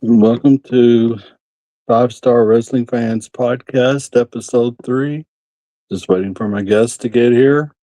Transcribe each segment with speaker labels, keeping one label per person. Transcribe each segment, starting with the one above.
Speaker 1: Welcome to Five Star Wrestling Fans Podcast, Episode 3. Just waiting for my guests to get here.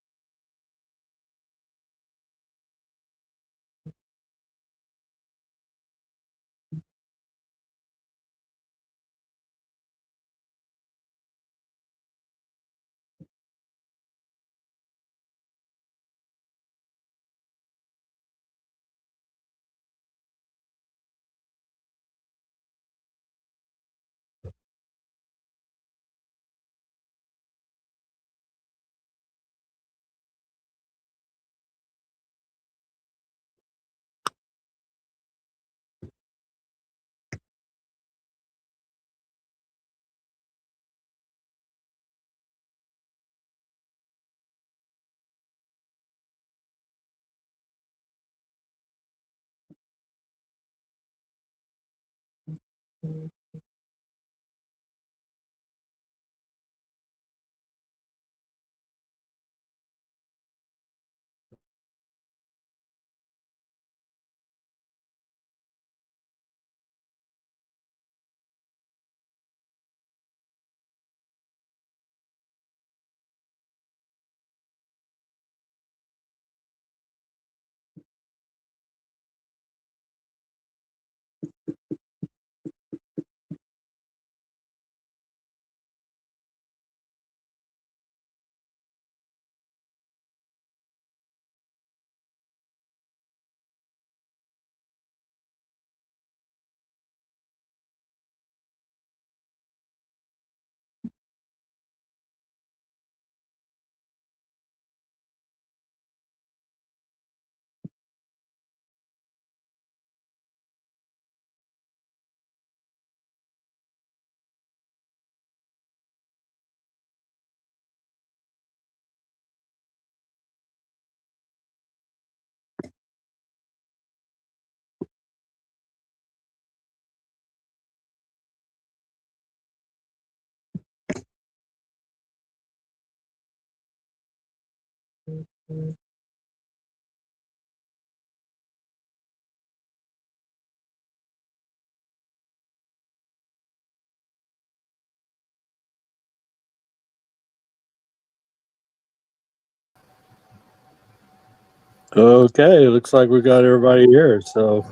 Speaker 1: Okay, looks like we got everybody here.
Speaker 2: Hello.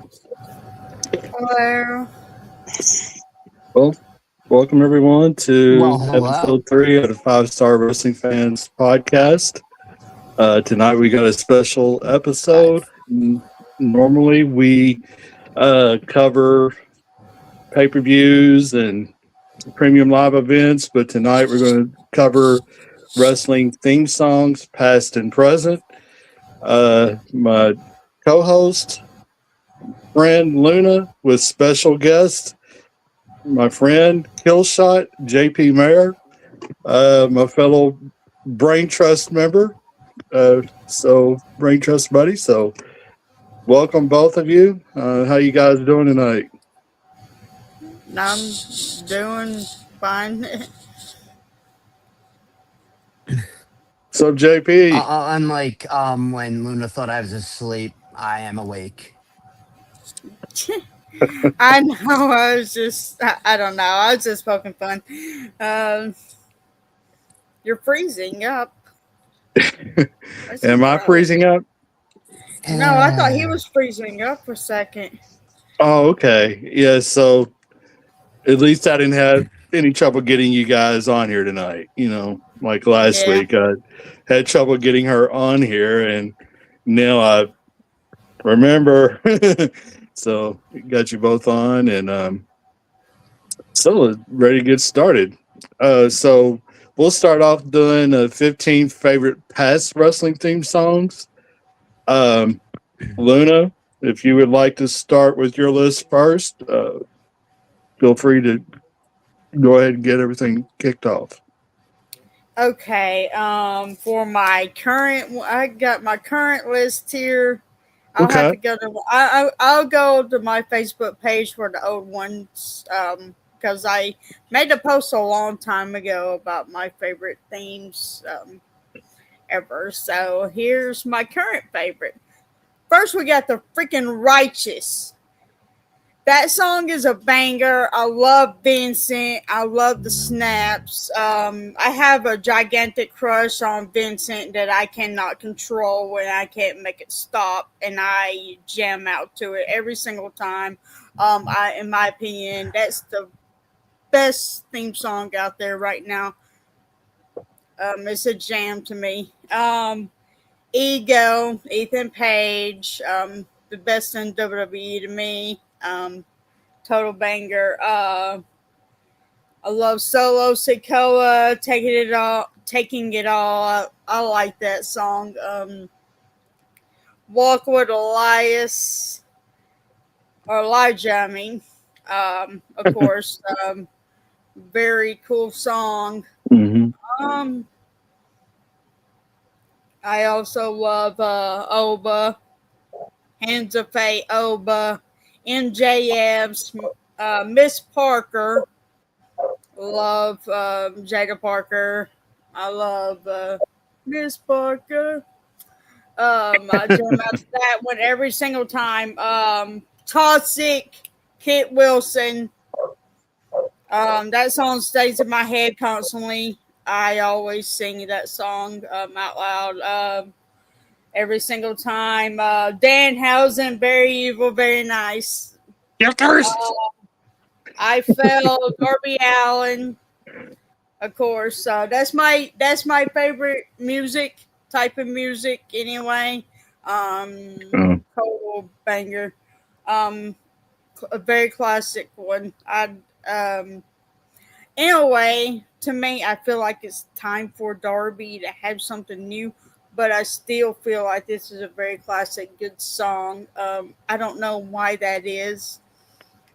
Speaker 1: Well, welcome everyone to
Speaker 3: Hello.
Speaker 1: Episode 3 of the Five Star Wrestling Fans Podcast. Tonight we got a special episode. Normally we cover pay-per-views and premium live events, but tonight we're going to cover wrestling theme songs, past and present. My co-host, friend Luna, with special guest, my friend Killshot, JP Mayer, my fellow Brain Trust member. Brain Trust buddy. So welcome both of you. How you guys doing tonight?
Speaker 2: I'm doing fine.
Speaker 1: So JP,
Speaker 3: Unlike when Luna thought I was asleep, I am awake.
Speaker 2: I know. I don't know. I was just poking fun. Um, you're freezing up.
Speaker 1: am I freezing up?
Speaker 2: No, I thought he was freezing up for a second.
Speaker 1: Oh, okay. Yeah, so at least I didn't have any trouble getting you guys on here tonight. Like last
Speaker 2: Yeah.
Speaker 1: week, I had trouble getting her on here, and now I remember. So got you both on, and so ready to get started. So we'll start off doing 15 favorite past wrestling theme songs. Um, Luna, if you would like to start with your list first, feel free to go ahead and get everything kicked off.
Speaker 2: Okay. For my current, I got my current list here. I'll have
Speaker 1: Okay.
Speaker 2: to go to. I'll go to my Facebook page for the old ones. Because I made a post a long time ago about my favorite themes ever. So here's my current favorite. First, we got the freaking Righteous. That song is a banger. I love Vincent. I love the snaps. I have a gigantic crush on Vincent that I cannot control and I can't make it stop, and I jam out to it every single time. In my opinion, that's the best theme song out there right now. It's a jam to me. Ego, Ethan Page, the best in WWE to me. Total banger. I love Solo Sikoa, taking it all. I like that song. Walk with Elias or Elijah. I mean, of course, very cool song.
Speaker 1: Mm-hmm.
Speaker 2: I also love Oba, Hands of Fate, Oba, MJF's, Miss Parker. Love Jada Parker. I love Miss Parker. I jam out to that one every single time. Toxic, Kit Wilson. That song stays in my head constantly. I always sing that song out loud every single time. Danhausen, very evil, very nice.
Speaker 1: You're cursed.
Speaker 2: I fell, Darby Allen, of course. That's my favorite type of music anyway. Total banger. A very classic one. In a way, to me, I feel like it's time for Darby to have something new, but I still feel like this is a very classic, good song. I don't know why that is.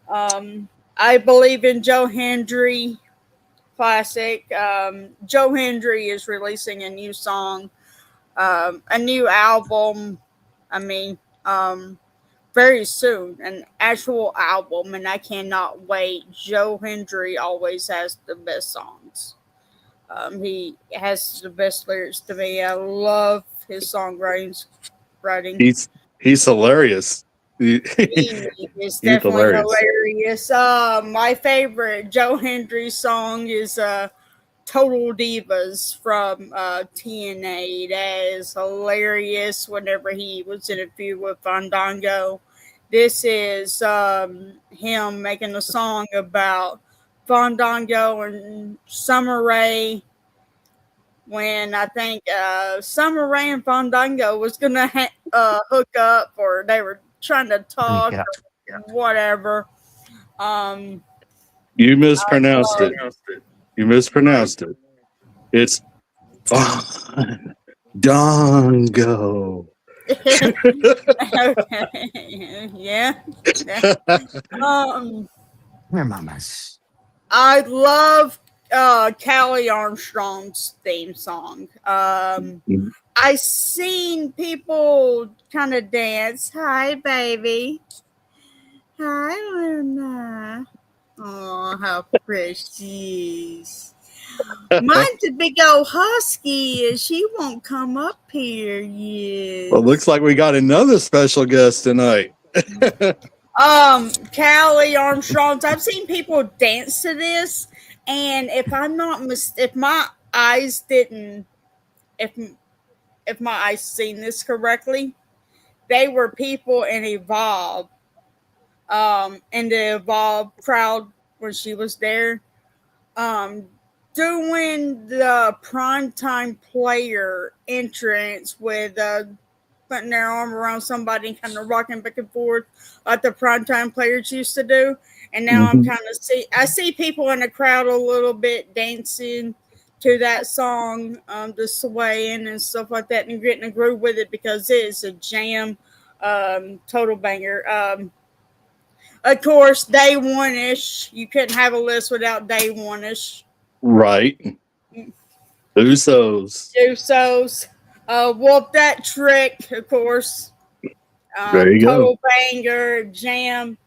Speaker 2: I believe in Joe Hendry, classic. Joe Hendry is releasing a new song, a new album. I mean, very soon, an actual album, and I cannot wait. Joe Hendry always has the best songs. He has the best lyrics to me. I love his songwriting.
Speaker 1: He's hilarious.
Speaker 2: He is definitely hilarious. My favorite Joe Hendry song is Total Divas from TNA. That is hilarious whenever he was in a feud with Fandango. This is him making a song about Fandango and Summer Rae, when I think Summer Rae and Fandango was going to hook up, or they were trying to talk or whatever.
Speaker 1: You mispronounced it. You mispronounced it. It's Dongo.
Speaker 2: Okay. Yeah.
Speaker 3: Your mamas.
Speaker 2: I love Callie Armstrong's theme song. I seen people kind of dance. Hi, baby. Hi, Luna. Oh, how precious. Mine's a big old husky, and she won't come up here yet.
Speaker 1: Well, looks like we got another special guest tonight.
Speaker 2: Callie Armstrong's. I've seen people dance to this, and if my eyes seen this correctly, they were people in Evolve, in the Evolve crowd when she was there, doing the primetime player entrance with putting their arm around somebody and kind of rocking back and forth like the primetime players used to do. And now I'm kind of I see people in the crowd a little bit dancing to that song, the swaying and stuff like that, and getting a groove with it because it is a jam, total banger. Of course, Day One-ish. You couldn't have a list without Day One-ish.
Speaker 1: Right. Usos.
Speaker 2: Whoop That Trick, of course.
Speaker 1: There you
Speaker 2: total
Speaker 1: go.
Speaker 2: banger, jam.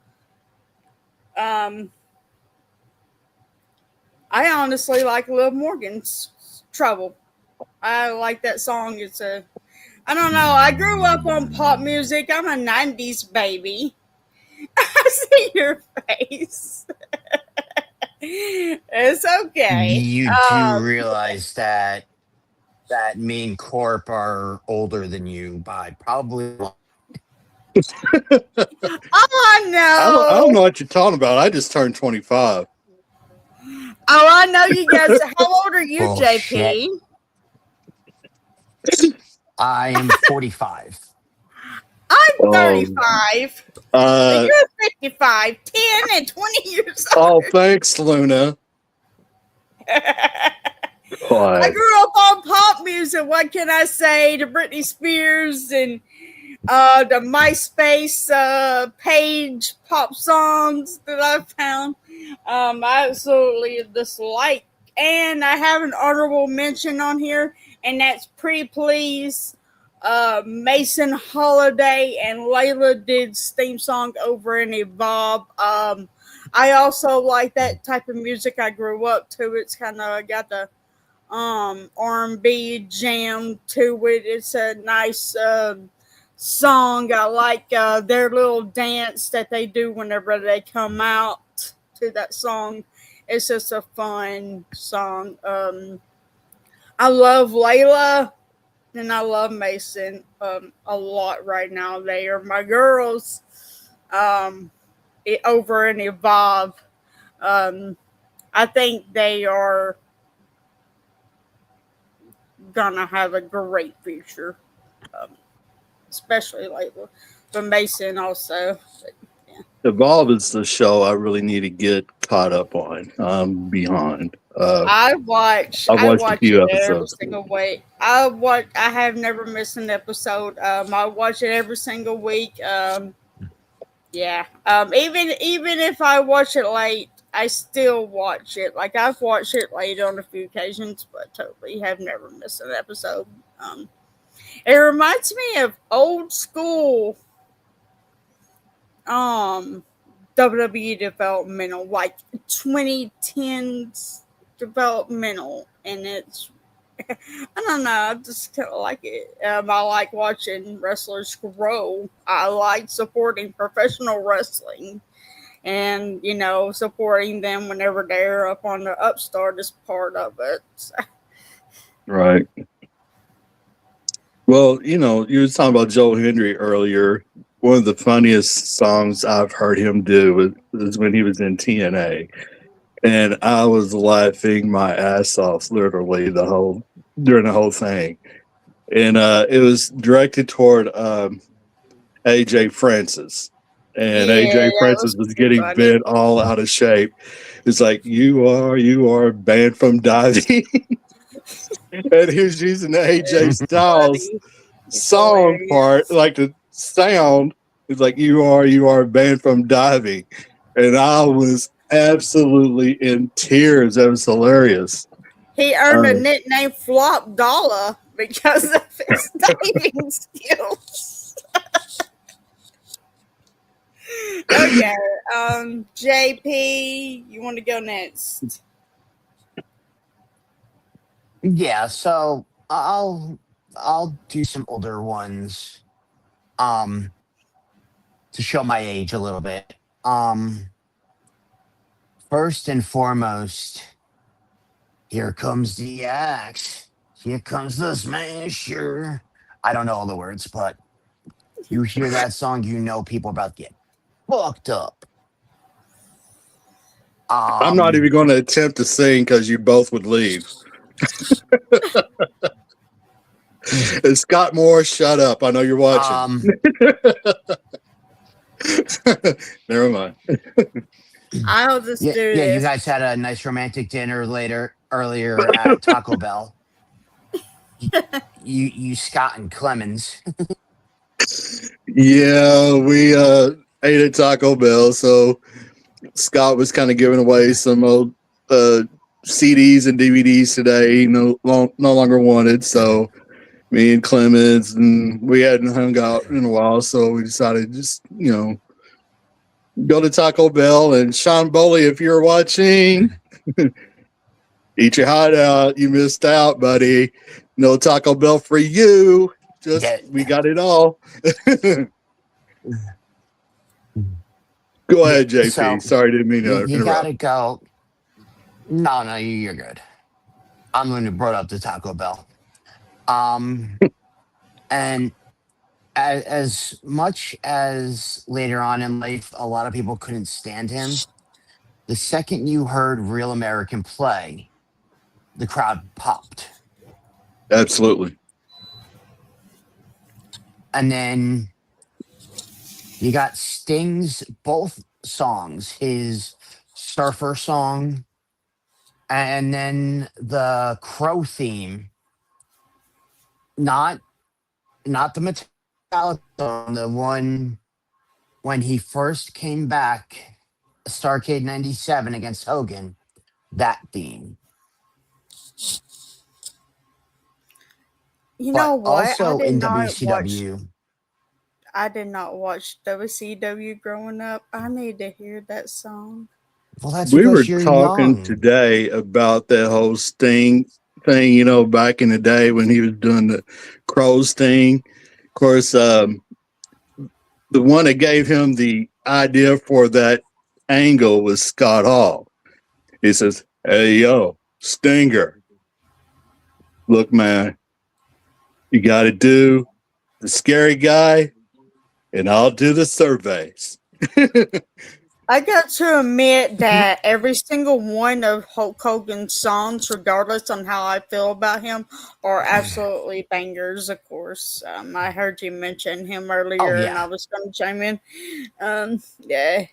Speaker 2: I honestly like Liv Morgan's Trouble. I like that song. I don't know. I grew up on pop music. I'm a 90s baby. see your face. It's okay.
Speaker 3: You do realize that me and Corp are older than you by probably.
Speaker 2: Oh, I know.
Speaker 1: I don't know what you're talking about. I just turned 25.
Speaker 2: Oh, I know you guys. How old are you,
Speaker 3: Bullshit.
Speaker 2: JP?
Speaker 3: I am 45.
Speaker 2: I'm 35.
Speaker 1: Uh,
Speaker 2: You're 55, 10, and 20 years
Speaker 1: oh,
Speaker 2: old.
Speaker 1: thanks, Luna.
Speaker 2: I
Speaker 1: Quiet.
Speaker 2: grew up on pop music. What can I say? The Britney Spears and the MySpace page pop songs that I found. I absolutely dislike. And I have an honorable mention on here, and that's Pretty Please. Mason Holiday and Layla did's theme song over in Evolve. I also like that type of music. I grew up to. It's kind of got the R&B jam to it. It's a nice song. I like their little dance that they do whenever they come out to that song. It's just a fun song. I love Layla and I love Mason a lot right now. They are my girls over in Evolve. I think they are gonna have a great future, especially Layla, but Mason also.
Speaker 1: Evolve is the show I really need to get caught up on. I'm behind.
Speaker 2: I watch
Speaker 1: a few
Speaker 2: it every
Speaker 1: episodes.
Speaker 2: single week. I have never missed an episode. I watch it every single week. Yeah. Even if I watch it late, I still watch it. Like I've watched it late on a few occasions, but totally have never missed an episode. It reminds me of old school WWE developmental, like 2010s developmental, and it's I don't know, I just kind of like it. I like watching wrestlers grow. I like supporting professional wrestling, and supporting them whenever they're up on the upstart is part of it. So.
Speaker 1: Right. Well, you were talking about Joe Hendry earlier. One of the funniest songs I've heard him do was when he was in TNA. And I was laughing my ass off literally during the whole thing. And it was directed toward AJ Francis. And
Speaker 2: Yeah,
Speaker 1: AJ
Speaker 2: that
Speaker 1: Francis was getting
Speaker 2: funny.
Speaker 1: bent all out of shape. It's like, you are banned from diving. And he was using the AJ Styles song part, like the sound. It's like, you are banned from diving. And I was absolutely in tears. That was hilarious.
Speaker 2: He earned a nickname Flop Dollar because of his diving skills. Okay, JP, you want to go next?
Speaker 3: Yeah, so I'll do some older ones to show my age a little bit. First and foremost, here comes the axe. Here comes the smasher. I don't know all the words, but you hear that song, people about to get fucked up.
Speaker 1: I'm not even going to attempt to sing because you both would leave. And Scott Moore, shut up. I know you're watching. Never mind.
Speaker 2: I'll just do this.
Speaker 3: Yeah, you guys had a nice romantic dinner earlier at Taco Bell. You Scott and Clemens.
Speaker 1: Yeah, we ate at Taco Bell, so Scott was kind of giving away some old CDs and DVDs today. No longer wanted, so me and Clemens, and we hadn't hung out in a while, so we decided to just go to Taco Bell. And Sean Boley, if you're watching, eat your heart out. You missed out, buddy. No Taco Bell for you. We got it all. Go Go ahead, JP.
Speaker 3: So
Speaker 1: Sorry, didn't mean to
Speaker 3: you got
Speaker 1: interrupt.
Speaker 3: to go. No, you're good. I'm going to brought up the Taco Bell. And as much as later on in life, a lot of people couldn't stand him, the second you heard Real American play, the crowd popped.
Speaker 1: Absolutely.
Speaker 3: And then you got Sting's both songs, his Surfer song and then the Crow theme. Not the Metallica song, the one when he first came back, Starcade 97 against Hogan, that theme.
Speaker 2: You
Speaker 3: But
Speaker 2: know what?
Speaker 3: also in WCW.
Speaker 2: I did not watch WCW growing up. I need to hear that song.
Speaker 3: Well, that's
Speaker 1: We were
Speaker 3: because you're
Speaker 1: talking
Speaker 3: young.
Speaker 1: today about that whole Sting thing, you know, back in the day when he was doing the Crows thing. Of course, the one that gave him the idea for that angle was Scott Hall. He says, "Hey, yo, Stinger, look, man, you got to do the scary guy, and I'll do the surveys."
Speaker 2: I got to admit that every single one of Hulk Hogan's songs, regardless on how I feel about him, are absolutely bangers. Of course, I heard you mention him earlier,
Speaker 3: Oh,
Speaker 2: and
Speaker 3: yeah.
Speaker 2: I was going to chime in. Yeah,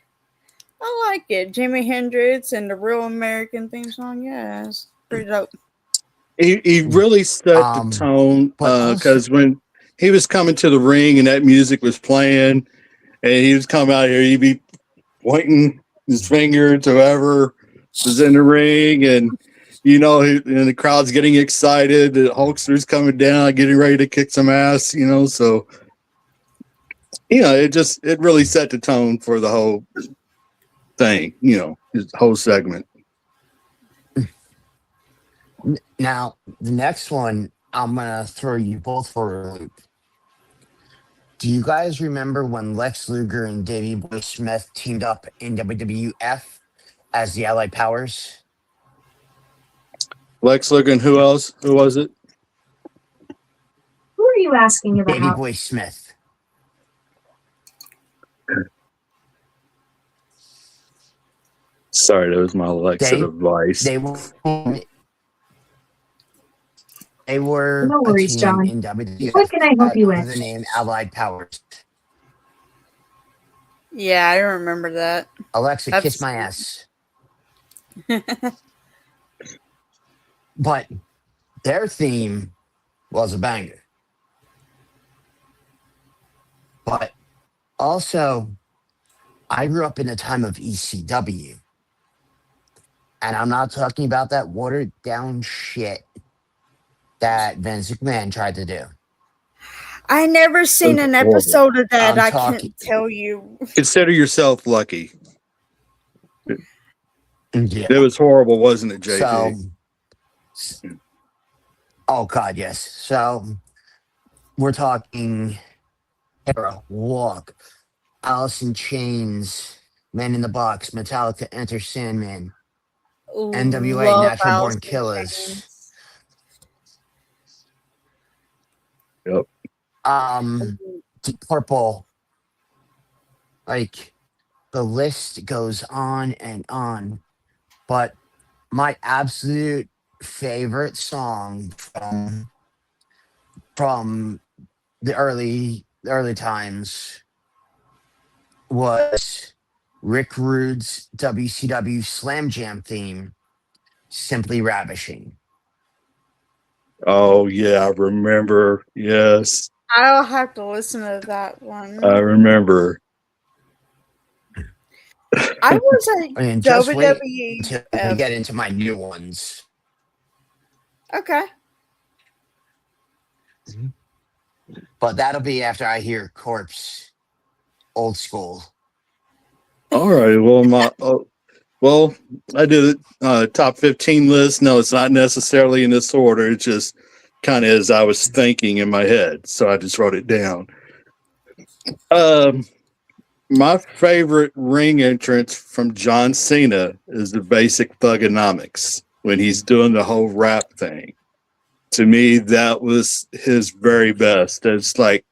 Speaker 2: I like it. Jimi Hendrix and the Real American theme song. Yeah, it's pretty dope.
Speaker 1: He really set the tone
Speaker 3: But also,
Speaker 1: because when he was coming to the ring and that music was playing, and he was coming out here, he'd be pointing his finger to whoever was in the ring, and you know, and the crowd's getting excited. The Hulkster's coming down, getting ready to kick some ass. You know, so you know, it really set the tone for the whole thing. You know, his whole segment.
Speaker 3: now the next one, I'm gonna throw you both for a loop. Do you guys remember when Lex Luger and Davey Boy Smith teamed up in WWF as the Allied Powers?
Speaker 1: Lex Luger, and who else? Who was it?
Speaker 4: Who are you asking
Speaker 3: Davey
Speaker 4: about?
Speaker 3: Boy Smith.
Speaker 1: Sorry, that was my Alexa device.
Speaker 3: They were
Speaker 4: No
Speaker 3: a
Speaker 4: worries,
Speaker 3: team
Speaker 4: John.
Speaker 3: in WWF
Speaker 4: What can I help you
Speaker 3: under
Speaker 4: with?
Speaker 3: the name Allied Powers.
Speaker 2: Yeah, I remember that.
Speaker 3: Alexa,
Speaker 2: That's-
Speaker 3: kiss my ass. But their theme was a banger. But also, I grew up in the time of ECW. And I'm not talking about that watered down shit that Vince McMahon tried to do.
Speaker 2: I never seen an
Speaker 1: Horrible.
Speaker 2: episode of that.
Speaker 3: I'm
Speaker 2: I
Speaker 3: talking-
Speaker 2: can't tell you.
Speaker 1: Consider yourself lucky.
Speaker 3: Yeah.
Speaker 1: It was horrible, wasn't it, JP?
Speaker 3: Oh God, yes. So we're talking Hera, Walk, Alice in Chains, Man in the Box, Metallica, Enter Sandman,
Speaker 2: Ooh,
Speaker 3: NWA,
Speaker 2: love
Speaker 3: Natural
Speaker 2: Alice
Speaker 3: Born
Speaker 2: in
Speaker 3: Killers.
Speaker 2: Chains.
Speaker 3: Deep Purple. Like the list goes on and on. But my absolute favorite song from the early times was Rick Rude's WCW Slam Jam theme, Simply Ravishing.
Speaker 1: Oh yeah, I remember. Yes,
Speaker 2: I'll have to listen to that one.
Speaker 1: I remember.
Speaker 2: I was a
Speaker 3: And just wait
Speaker 2: WWE.
Speaker 3: until we get into my new ones.
Speaker 2: Okay.
Speaker 3: But that'll be after I hear Corpse Old School.
Speaker 1: All right. Well, I did a top 15 list. No, it's not necessarily in this order. It's just kind of as I was thinking in my head, so I just wrote it down. my favorite ring entrance from John Cena is the basic thugonomics when he's doing the whole rap thing. To me, that was his very best. It's like,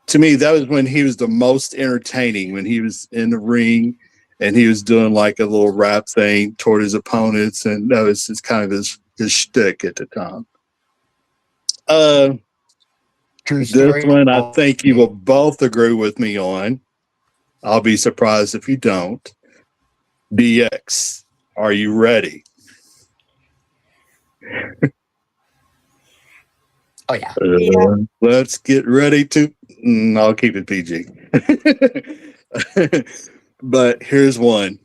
Speaker 1: to me, that was when he was the most entertaining, when he was in the ring and he was doing like a little rap thing toward his opponents. And that was just kind of his shtick at the time.
Speaker 3: True
Speaker 1: This
Speaker 3: story.
Speaker 1: one, I think you will both agree with me on. I'll be surprised if you don't. DX, are you ready?
Speaker 3: Oh yeah.
Speaker 2: Yeah.
Speaker 1: Let's get ready to. I'll keep it PG. But here's one.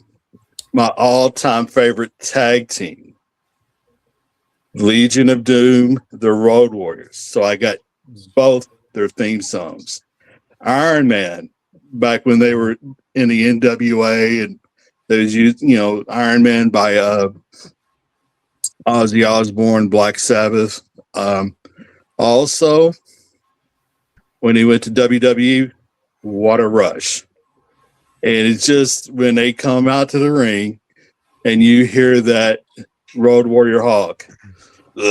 Speaker 1: My all-time favorite tag team. Legion of Doom, the Road Warriors. So I got both their theme songs. Iron Man, back when they were in the NWA, and they was used, Iron Man by Ozzy Osbourne, Black Sabbath. Also, when he went to WWE, what a rush. And it's just when they come out to the ring and you hear that Road Warrior Hawk. What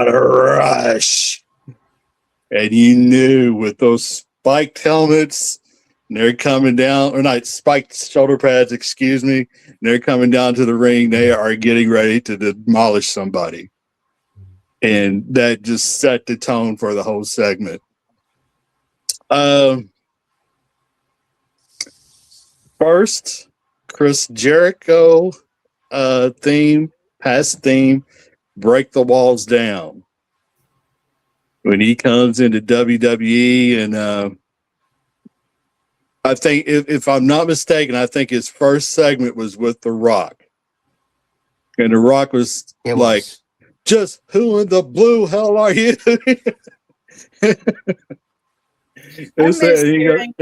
Speaker 1: a rush. And you knew with those spiked helmets, and they're coming down, or not spiked shoulder pads, excuse me, and they're coming down to the ring, they are getting ready to demolish somebody. And that just set the tone for the whole segment. First, Chris Jericho past theme, Break the Walls Down. When he comes into WWE, and I think, if I'm not mistaken, I think his first segment was with The Rock. And The Rock was just who in the blue hell are you? He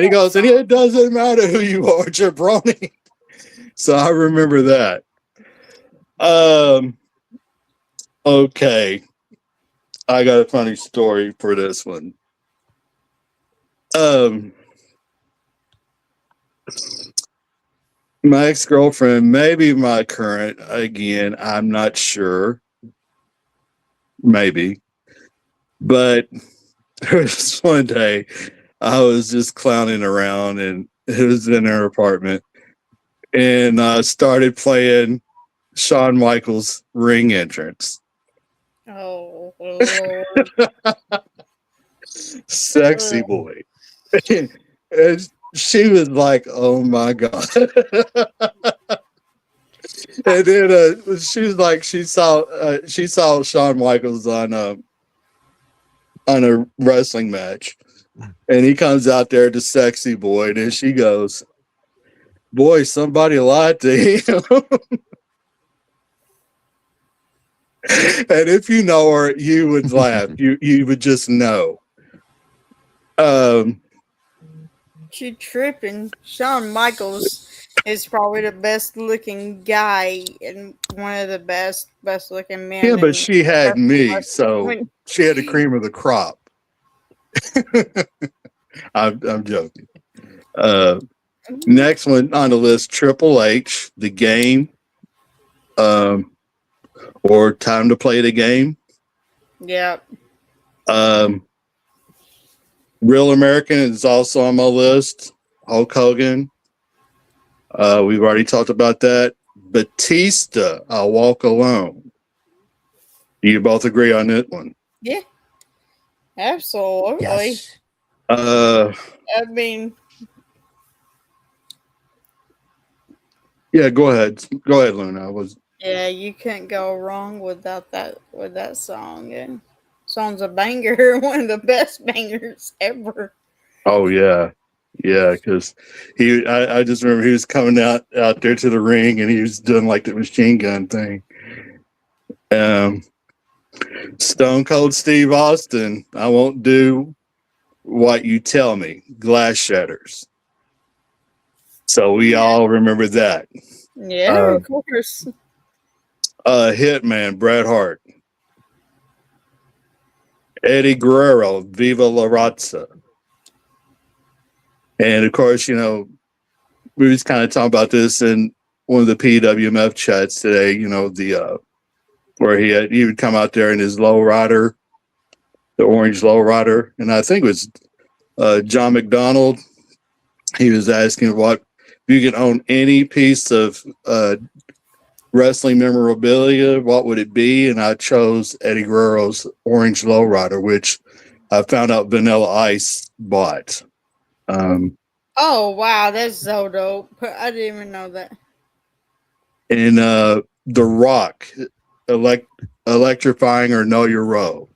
Speaker 1: goes, and it doesn't matter who you are, jabroni. So I remember that. Okay. I got a funny story for this one. My ex-girlfriend, maybe my current, again, I'm not sure. Maybe. But there was one day I was just clowning around, and it was in her apartment. And I started playing Shawn Michaels' ring entrance.
Speaker 2: Oh, Lord.
Speaker 1: Sexy boy. And she was like, oh my God. And then she was like, she saw Shawn Michaels on a wrestling match. And he comes out there to sexy boy, and then she goes, boy, somebody lied to him. And if you know her, you would laugh. You would just know.
Speaker 2: She tripping. Shawn Michaels is probably the best looking guy and one of the best looking men.
Speaker 1: Yeah, but she had me,
Speaker 2: wrestling.
Speaker 1: so she had the cream of the crop. I'm joking. Next one on the list, Triple H, The Game, or Time to Play the Game.
Speaker 2: Yep.
Speaker 1: Real American is also on my list. Hulk Hogan. We've already talked about that. Batista, I'll Walk Alone. Do you both agree on that one?
Speaker 2: Yeah. Absolutely.
Speaker 3: Yes.
Speaker 2: I mean,
Speaker 1: yeah, go ahead. Go ahead, Luna.
Speaker 2: yeah, you can't go wrong without that song. And song's a banger, one of the best bangers ever.
Speaker 1: Oh yeah. Yeah, because I just remember he was coming out there to the ring, and he was doing like the machine gun thing. Stone Cold Steve Austin, I won't do what you tell me. Glass Shatters. So we all remember that.
Speaker 2: Yeah, of course.
Speaker 1: Hitman, Bret Hart. Eddie Guerrero, Viva La Raza. And of course, we was kind of talking about this in one of the PWMF chats today, the where he would come out there in his lowrider, the orange lowrider, and I think it was John McDonald. He was asking what if you could own any piece of wrestling memorabilia, what would it be? And I chose Eddie Guerrero's orange lowrider, which I found out Vanilla Ice bought.
Speaker 2: Oh wow, that's so dope! I didn't even know that.
Speaker 1: And The Rock, Electrifying or Know Your Role.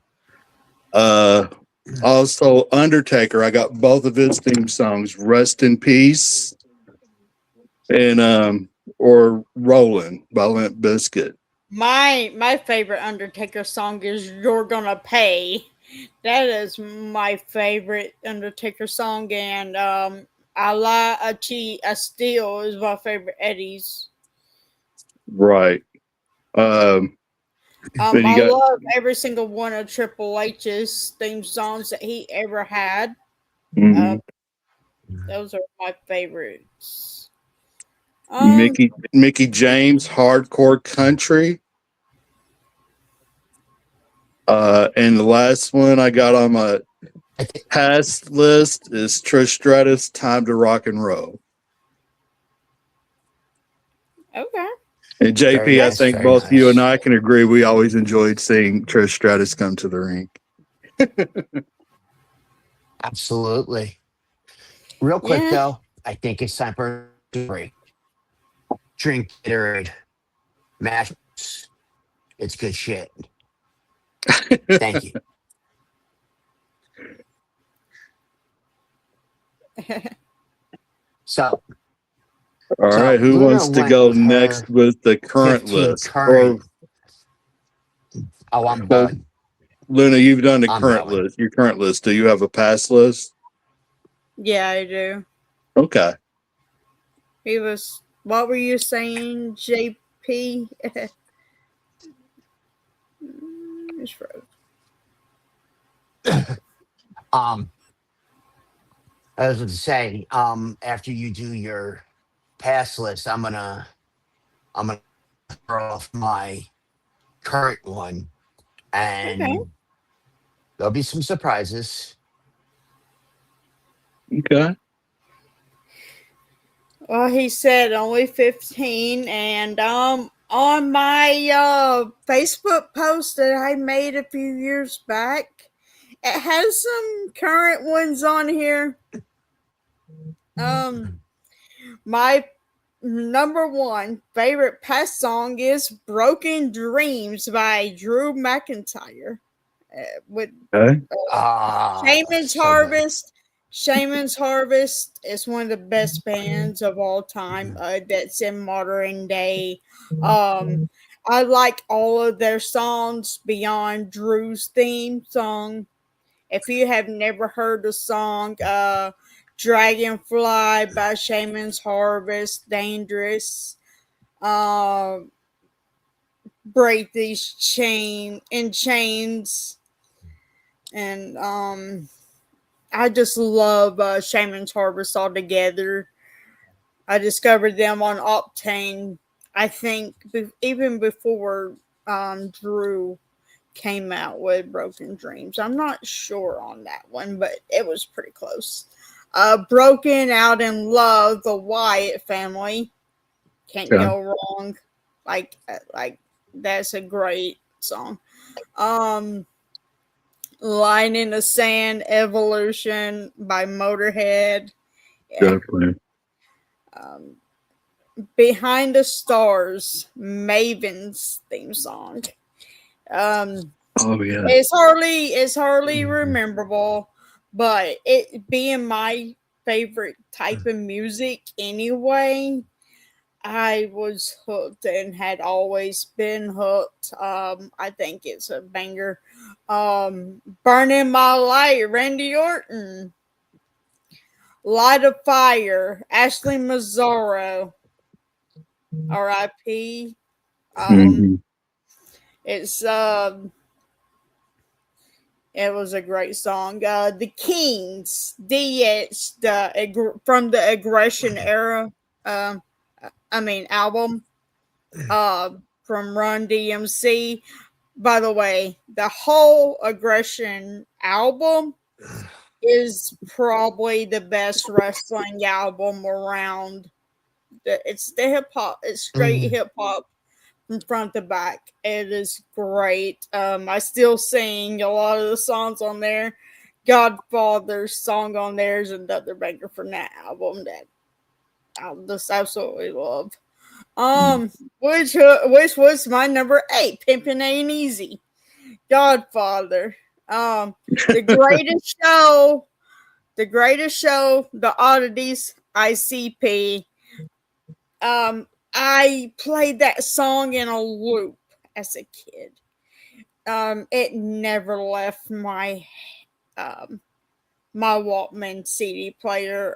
Speaker 1: Also, Undertaker, I got both of his theme songs, Rest in Peace and or Rollin' by Limp Bizkit.
Speaker 2: My favorite Undertaker song is "You're Gonna Pay." That is my favorite Undertaker song, and "I Lie, I Cheat, I Steal" is my favorite Eddie's.
Speaker 1: Right. Then you
Speaker 2: I
Speaker 1: got
Speaker 2: love every single one of Triple H's theme songs that he ever had.
Speaker 1: mhm,
Speaker 2: Those are my favorites. Um,
Speaker 1: Mickey James, Hardcore Country. And the last one I got on my past list is Trish Stratus, Time to Rock and Roll.
Speaker 2: okay.
Speaker 1: And
Speaker 3: Very
Speaker 1: JP, I
Speaker 3: nice,
Speaker 1: think
Speaker 3: very
Speaker 1: both you and
Speaker 3: nice.
Speaker 1: I can agree we always enjoyed seeing Trish Stratus come to the ring.
Speaker 3: Absolutely. Real quick
Speaker 2: Yeah.
Speaker 3: though, I think it's time for a break. Drink Gatorade. Match. It's good shit. Thank you. So,
Speaker 1: All right, who
Speaker 3: Luna
Speaker 1: wants to
Speaker 3: went
Speaker 1: go
Speaker 3: with her
Speaker 1: next with the current
Speaker 3: 15
Speaker 1: list? Or,
Speaker 3: current. Oh, I'm
Speaker 1: well,
Speaker 3: done.
Speaker 1: Luna, you've done the
Speaker 3: I'm
Speaker 1: current
Speaker 3: going.
Speaker 1: list. Your current list. Do you have a past list?
Speaker 2: Yeah, I do.
Speaker 1: Okay.
Speaker 2: He was. What were you saying, JP? It's froze.
Speaker 3: Um, I was going to say, after you do your pass list, I'm gonna throw off my current one,
Speaker 2: Okay.
Speaker 3: and there'll be some surprises.
Speaker 1: Okay.
Speaker 2: Well, he said only 15, and on my Facebook post that I made a few years back, it has some current ones on here. My number one favorite past song is "Broken Dreams" by Drew McIntyre. With
Speaker 1: Okay.
Speaker 2: Shaman's
Speaker 3: So good.
Speaker 2: Harvest. Shaman's Harvest is one of the best bands of all time that's in modern day. Um, I like all of their songs beyond Drew's theme song. If you have never heard the song Dragonfly by Shaman's Harvest, Dangerous, uh, Break These Chains, and I just love Shaman's Harvest altogether. I discovered them on Octane, I think, even before Drew came out with Broken Dreams. I'm not sure on that one, but it was pretty close. Broken Out in Love, the Wyatt family. Can't
Speaker 1: Okay.
Speaker 2: go wrong. Like that's a great song. Um Line in the Sand, Evolution by Motorhead. Yeah.
Speaker 1: Definitely.
Speaker 2: Um, Behind the Stars, Maven's theme song. Um,
Speaker 1: Oh yeah.
Speaker 2: it's hardly rememberable, but it being my favorite type of music anyway, I was hooked and had always been hooked. I think it's a banger. Burning My Light, Randy Orton. Light of Fire, Ashley Mazzaro, R.I.P.
Speaker 1: Mhm.
Speaker 2: It's It was a great song. The Kings, from the Aggression era. Um, album. From Run DMC. By the way, the whole Aggression album is probably the best wrestling album around. It's the hip hop. It's straight hip hop from front to back. It is great. I still sing a lot of the songs on there. Godfather's song on there is another banger from that album that I just absolutely love. Which was my number 8, Pimpin' Ain't Easy. Godfather. The greatest show, The Oddities, ICP. I played that song in a loop as a kid. It never left my my Walkman CD player.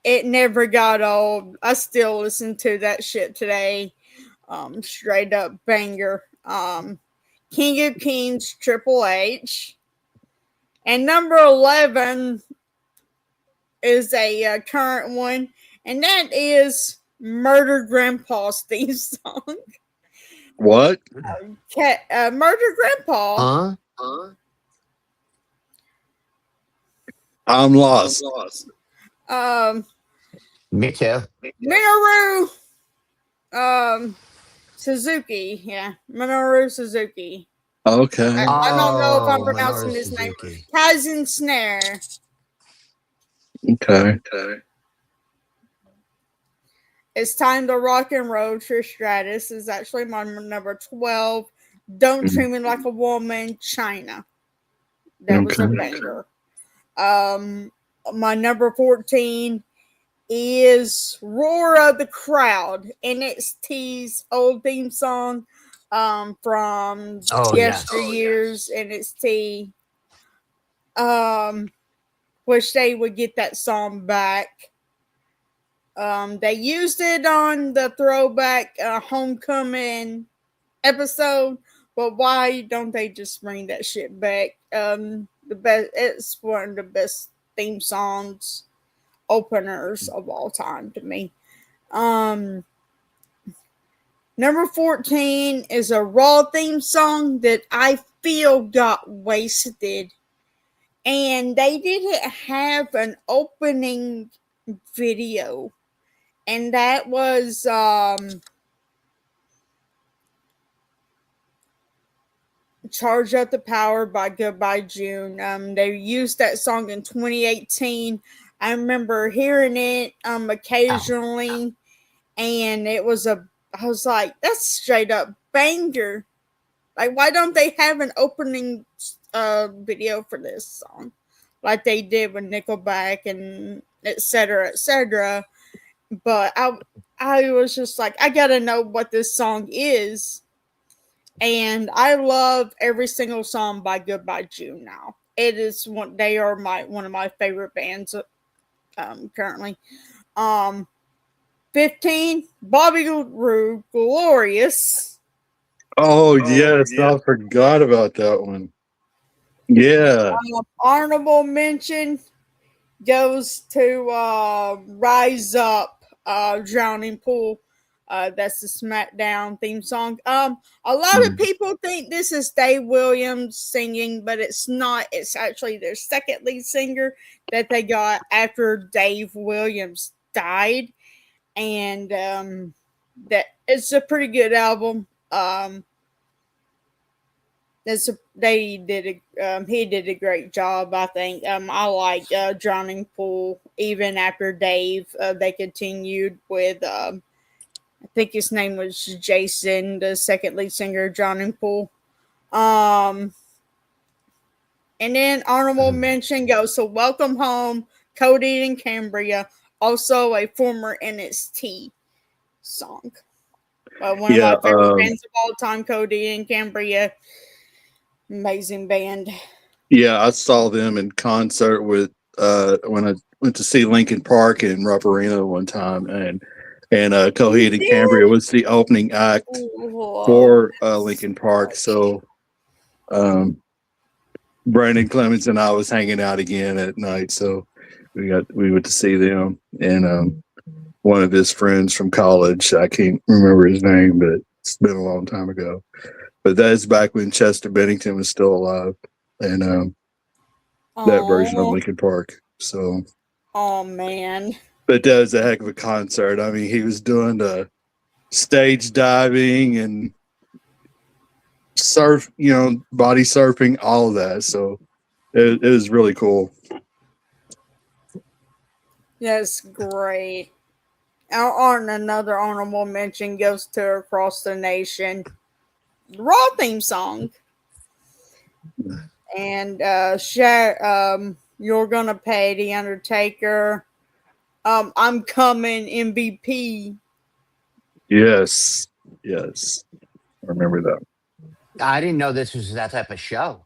Speaker 2: It never got old. I still listen to that shit today. Straight up banger. King of Kings, Triple H. And number 11 is a current one, and that is Murder Grandpa's theme song.
Speaker 1: What?
Speaker 2: Murder Grandpa.
Speaker 1: I'm lost.
Speaker 3: Me too.
Speaker 2: Minoru Suzuki. Yeah, Minoru Suzuki.
Speaker 1: Okay.
Speaker 2: I don't know if I'm pronouncing
Speaker 3: Minoru
Speaker 2: his name.
Speaker 3: Suzuki.
Speaker 2: Kaizen Snare.
Speaker 1: Okay.
Speaker 2: It's Time to Rock and Roll. Trish Stratus is actually my number 12. Don't Treat Me Like a Woman, China. That was a banger. My number 14 is Roar of the Crowd, NXT's old theme song from yesteryear's NXT. Wish they would get that song back. They used it on the throwback Homecoming episode, but why don't they just bring that shit back? It's one of the best theme songs openers of all time to me. Number 14 is a Raw theme song that I feel got wasted, and they didn't have an opening video, and that was Charge Up the Power by Goodbye June. They used that song in 2018. I remember hearing it occasionally, and I was like, that's straight up banger. Like, why don't they have an opening video for this song like they did with Nickelback and etc. etc. But I was just like, I gotta know what this song is. And I love every single song by Goodbye June now. It is one of my favorite bands currently. 15, Bobby Roode, Glorious.
Speaker 1: Oh, yes, I forgot about that one. Yeah.
Speaker 2: Honorable mention goes to Rise Up, Drowning Pool. That's the SmackDown theme song. A lot of people think this is Dave Williams singing, but it's not. It's actually their second lead singer that they got after Dave Williams died, and that it's a pretty good album. He did a great job, I think. I like Drowning Pool. Even after Dave, they continued with. I think his name was Jason, the second lead singer of Drowning Pool. And then honorable mention goes to Welcome Home, Cody and Cambria, also a former NXT song. One of my favorite bands of all time, Cody and Cambria. Amazing band.
Speaker 1: Yeah, I saw them in concert with when I went to see Linkin Park in Rough Arena one time, and Coheed and Cambria was the opening act for Linkin Park. So Brandon Clemens and I was hanging out again at night, so we went to see them, and one of his friends from college. I can't remember his name, but it's been a long time ago. But that's back when Chester Bennington was still alive, and that version of
Speaker 2: Oh,
Speaker 1: Linkin Park. So,
Speaker 2: oh man.
Speaker 1: but that was a heck of a concert. I mean, he was doing the stage diving and surf, body surfing, all of that. So it was really cool.
Speaker 2: That's great. On another honorable mention goes to Across the Nation, the Raw theme song, and You're Gonna Pay, The Undertaker. I'm Coming, MVP.
Speaker 1: Yes. I remember that.
Speaker 3: I didn't know this was that type of show.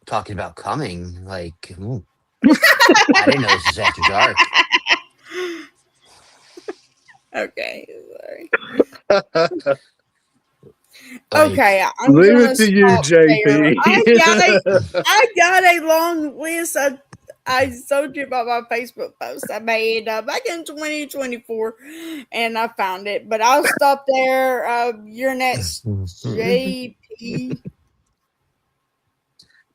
Speaker 3: Talking about coming, like, ooh. I didn't know this was after dark.
Speaker 2: Okay, sorry.
Speaker 3: Like,
Speaker 2: Okay, I'm
Speaker 1: Leave
Speaker 2: gonna
Speaker 1: it to you,
Speaker 2: stop there.
Speaker 1: JP.
Speaker 2: I got a long list. I told you about my Facebook post I made back in 2024, and I found it. But I'll stop there. You're next, JP.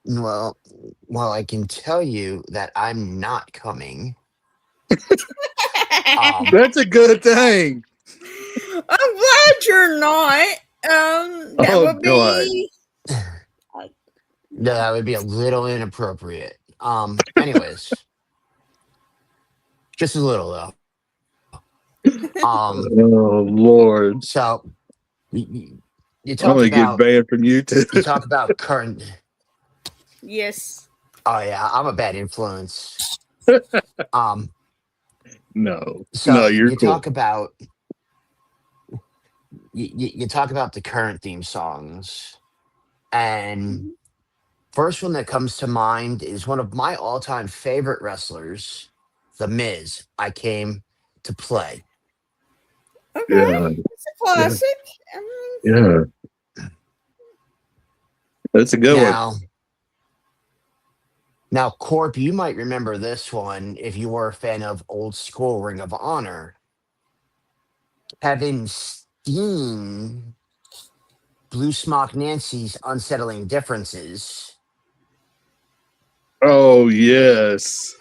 Speaker 3: well, I can tell you that I'm not coming.
Speaker 1: That's a good thing.
Speaker 2: I'm glad you're not. That
Speaker 1: Oh,
Speaker 2: would
Speaker 1: God.
Speaker 2: be.
Speaker 3: That would be a little inappropriate. Anyways, just a little though.
Speaker 1: Oh, Lord.
Speaker 3: So you
Speaker 1: I'm
Speaker 3: talk
Speaker 1: going to get
Speaker 3: about
Speaker 1: banned from YouTube.
Speaker 3: you talk about current.
Speaker 2: Yes.
Speaker 3: Oh yeah, I'm a bad influence.
Speaker 1: No,
Speaker 3: So
Speaker 1: you're
Speaker 3: you
Speaker 1: cool.
Speaker 3: talk about you talk about the current theme songs, and first one that comes to mind is one of my all-time favorite wrestlers, The Miz. I Came to Play.
Speaker 2: Okay.
Speaker 1: Yeah.
Speaker 2: It's a classic.
Speaker 1: Yeah. That's a good one.
Speaker 3: Now, Corp, you might remember this one if you were a fan of old school Ring of Honor. Kevin Steen, Blue Smock Nancy's Unsettling Differences.
Speaker 1: Oh, yes.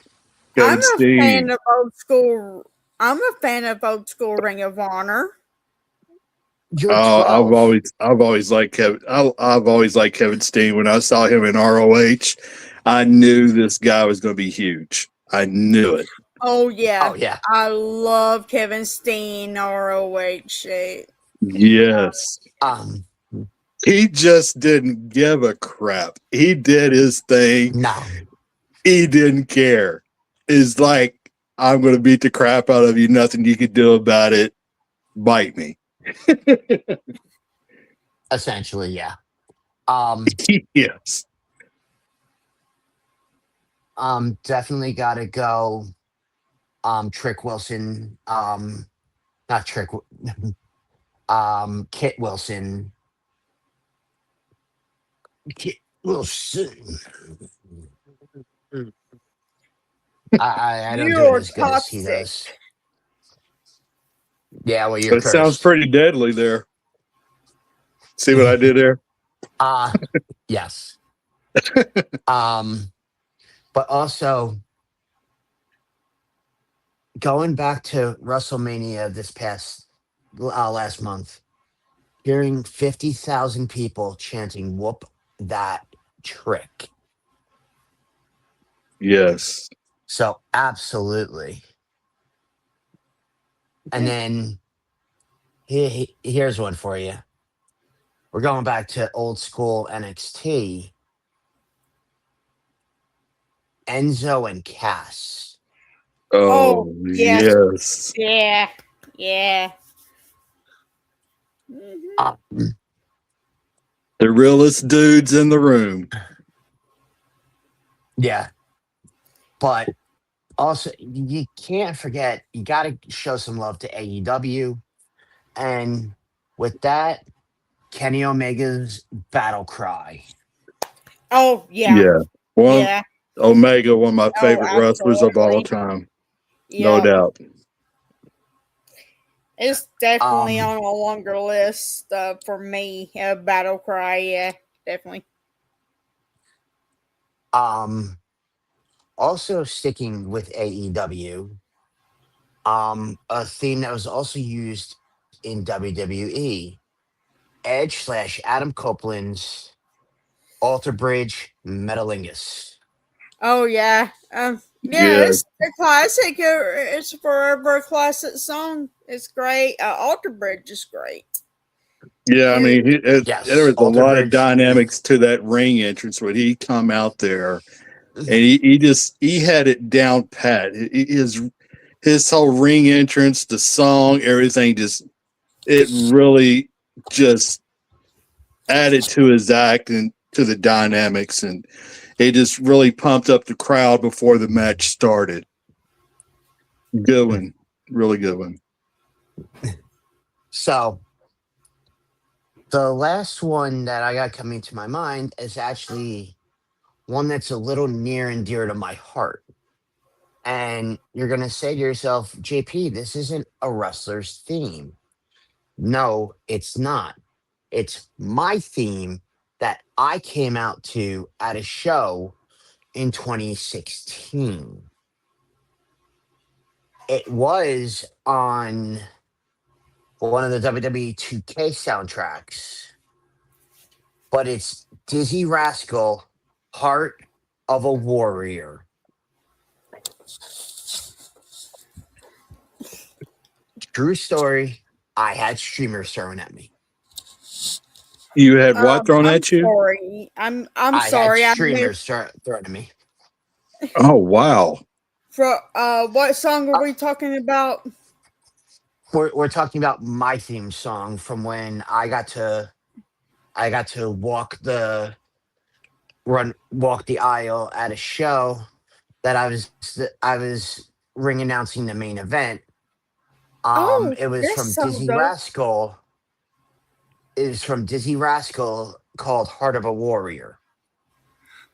Speaker 2: I'm
Speaker 1: Kevin
Speaker 2: a
Speaker 1: Steen.
Speaker 2: fan of old school. I'm a fan of old school Ring of Honor.
Speaker 3: You're
Speaker 1: Oh,
Speaker 3: 12.
Speaker 1: I've always liked Kevin. I've always liked Kevin Steen. When I saw him in ROH, I knew this guy was going to be huge. I knew it.
Speaker 2: Oh yeah.
Speaker 3: Oh, yeah.
Speaker 2: I love Kevin Steen, ROH.
Speaker 1: Yes. He just didn't give a crap. He did his thing.
Speaker 3: No.
Speaker 1: He didn't care. It's like, I'm going to beat the crap out of you. Nothing you can do about it. Bite me.
Speaker 3: Essentially, yeah.
Speaker 1: Yes.
Speaker 3: Definitely gotta go. Trick Wilson. Not Trick. Kit Wilson. Kit Wilson. I don't do it
Speaker 2: You're
Speaker 3: as good as he
Speaker 2: toxic.
Speaker 3: does. Yeah, well, you're
Speaker 1: That
Speaker 3: cursed.
Speaker 1: sounds pretty deadly there. See what I did there?
Speaker 3: Yes. But also going back to WrestleMania this past last month, hearing 50,000 people chanting "Whoop that trick."
Speaker 1: Yes.
Speaker 3: So absolutely. And then here's one for you. We're going back to old school NXT. Enzo and Cass.
Speaker 1: Oh,
Speaker 2: yes.
Speaker 1: yes.
Speaker 2: Yeah. Yeah. Mhm.
Speaker 1: The realest dudes in the room.
Speaker 3: Yeah. But also, you can't forget, you got to show some love to AEW. And with that, Kenny Omega's Battle Cry.
Speaker 2: Oh yeah,
Speaker 1: Yeah. One
Speaker 2: yeah.
Speaker 1: Omega, one of my
Speaker 2: Oh,
Speaker 1: favorite wrestlers of all
Speaker 2: absolutely.
Speaker 1: time. No
Speaker 2: Yeah,
Speaker 1: doubt.
Speaker 2: it's definitely
Speaker 3: Um,
Speaker 2: on a longer list for me. Battle Cry, yeah, definitely.
Speaker 3: um, also sticking with AEW, a theme that was also used in WWE, Edge/Adam Copeland's Alter Bridge Metalingus.
Speaker 2: Oh yeah, yeah.
Speaker 1: Good.
Speaker 2: It's a classic. It's forever a classic song. It's great. Alter Bridge is great.
Speaker 1: Yeah, I
Speaker 2: And
Speaker 1: mean, there
Speaker 3: Yes,
Speaker 1: was a
Speaker 3: Alter
Speaker 1: lot of
Speaker 3: Bridge.
Speaker 1: dynamics to that ring entrance when he come out there, and he had it down pat. His whole ring entrance, the song, everything it really just added to his act and to the dynamics, and it just really pumped up the crowd before the match started. Good one, really good one.
Speaker 3: So the last one that I got coming to my mind is actually one that's a little near and dear to my heart. And you're going to say to yourself, JP, this isn't a wrestler's theme. No, it's not. It's my theme that I came out to at a show in 2016. It was on one of the WWE 2K soundtracks, but it's Dizzy Rascal, Heart of a Warrior. True story. I had streamers thrown at me.
Speaker 1: You had what thrown
Speaker 2: I'm
Speaker 1: at you?
Speaker 2: sorry. I'm
Speaker 3: I had
Speaker 2: sorry. I
Speaker 3: streamers
Speaker 2: missed
Speaker 3: thrown at me.
Speaker 1: Oh wow!
Speaker 2: for what song are we talking about?
Speaker 3: We're talking about my theme song from when I got to walk the aisle at a show that I was ring announcing the main event.
Speaker 2: Oh,
Speaker 3: It was
Speaker 2: that's
Speaker 3: from
Speaker 2: so
Speaker 3: Dizzy
Speaker 2: dope.
Speaker 3: Rascal. It was from Dizzy Rascal called Heart of a Warrior.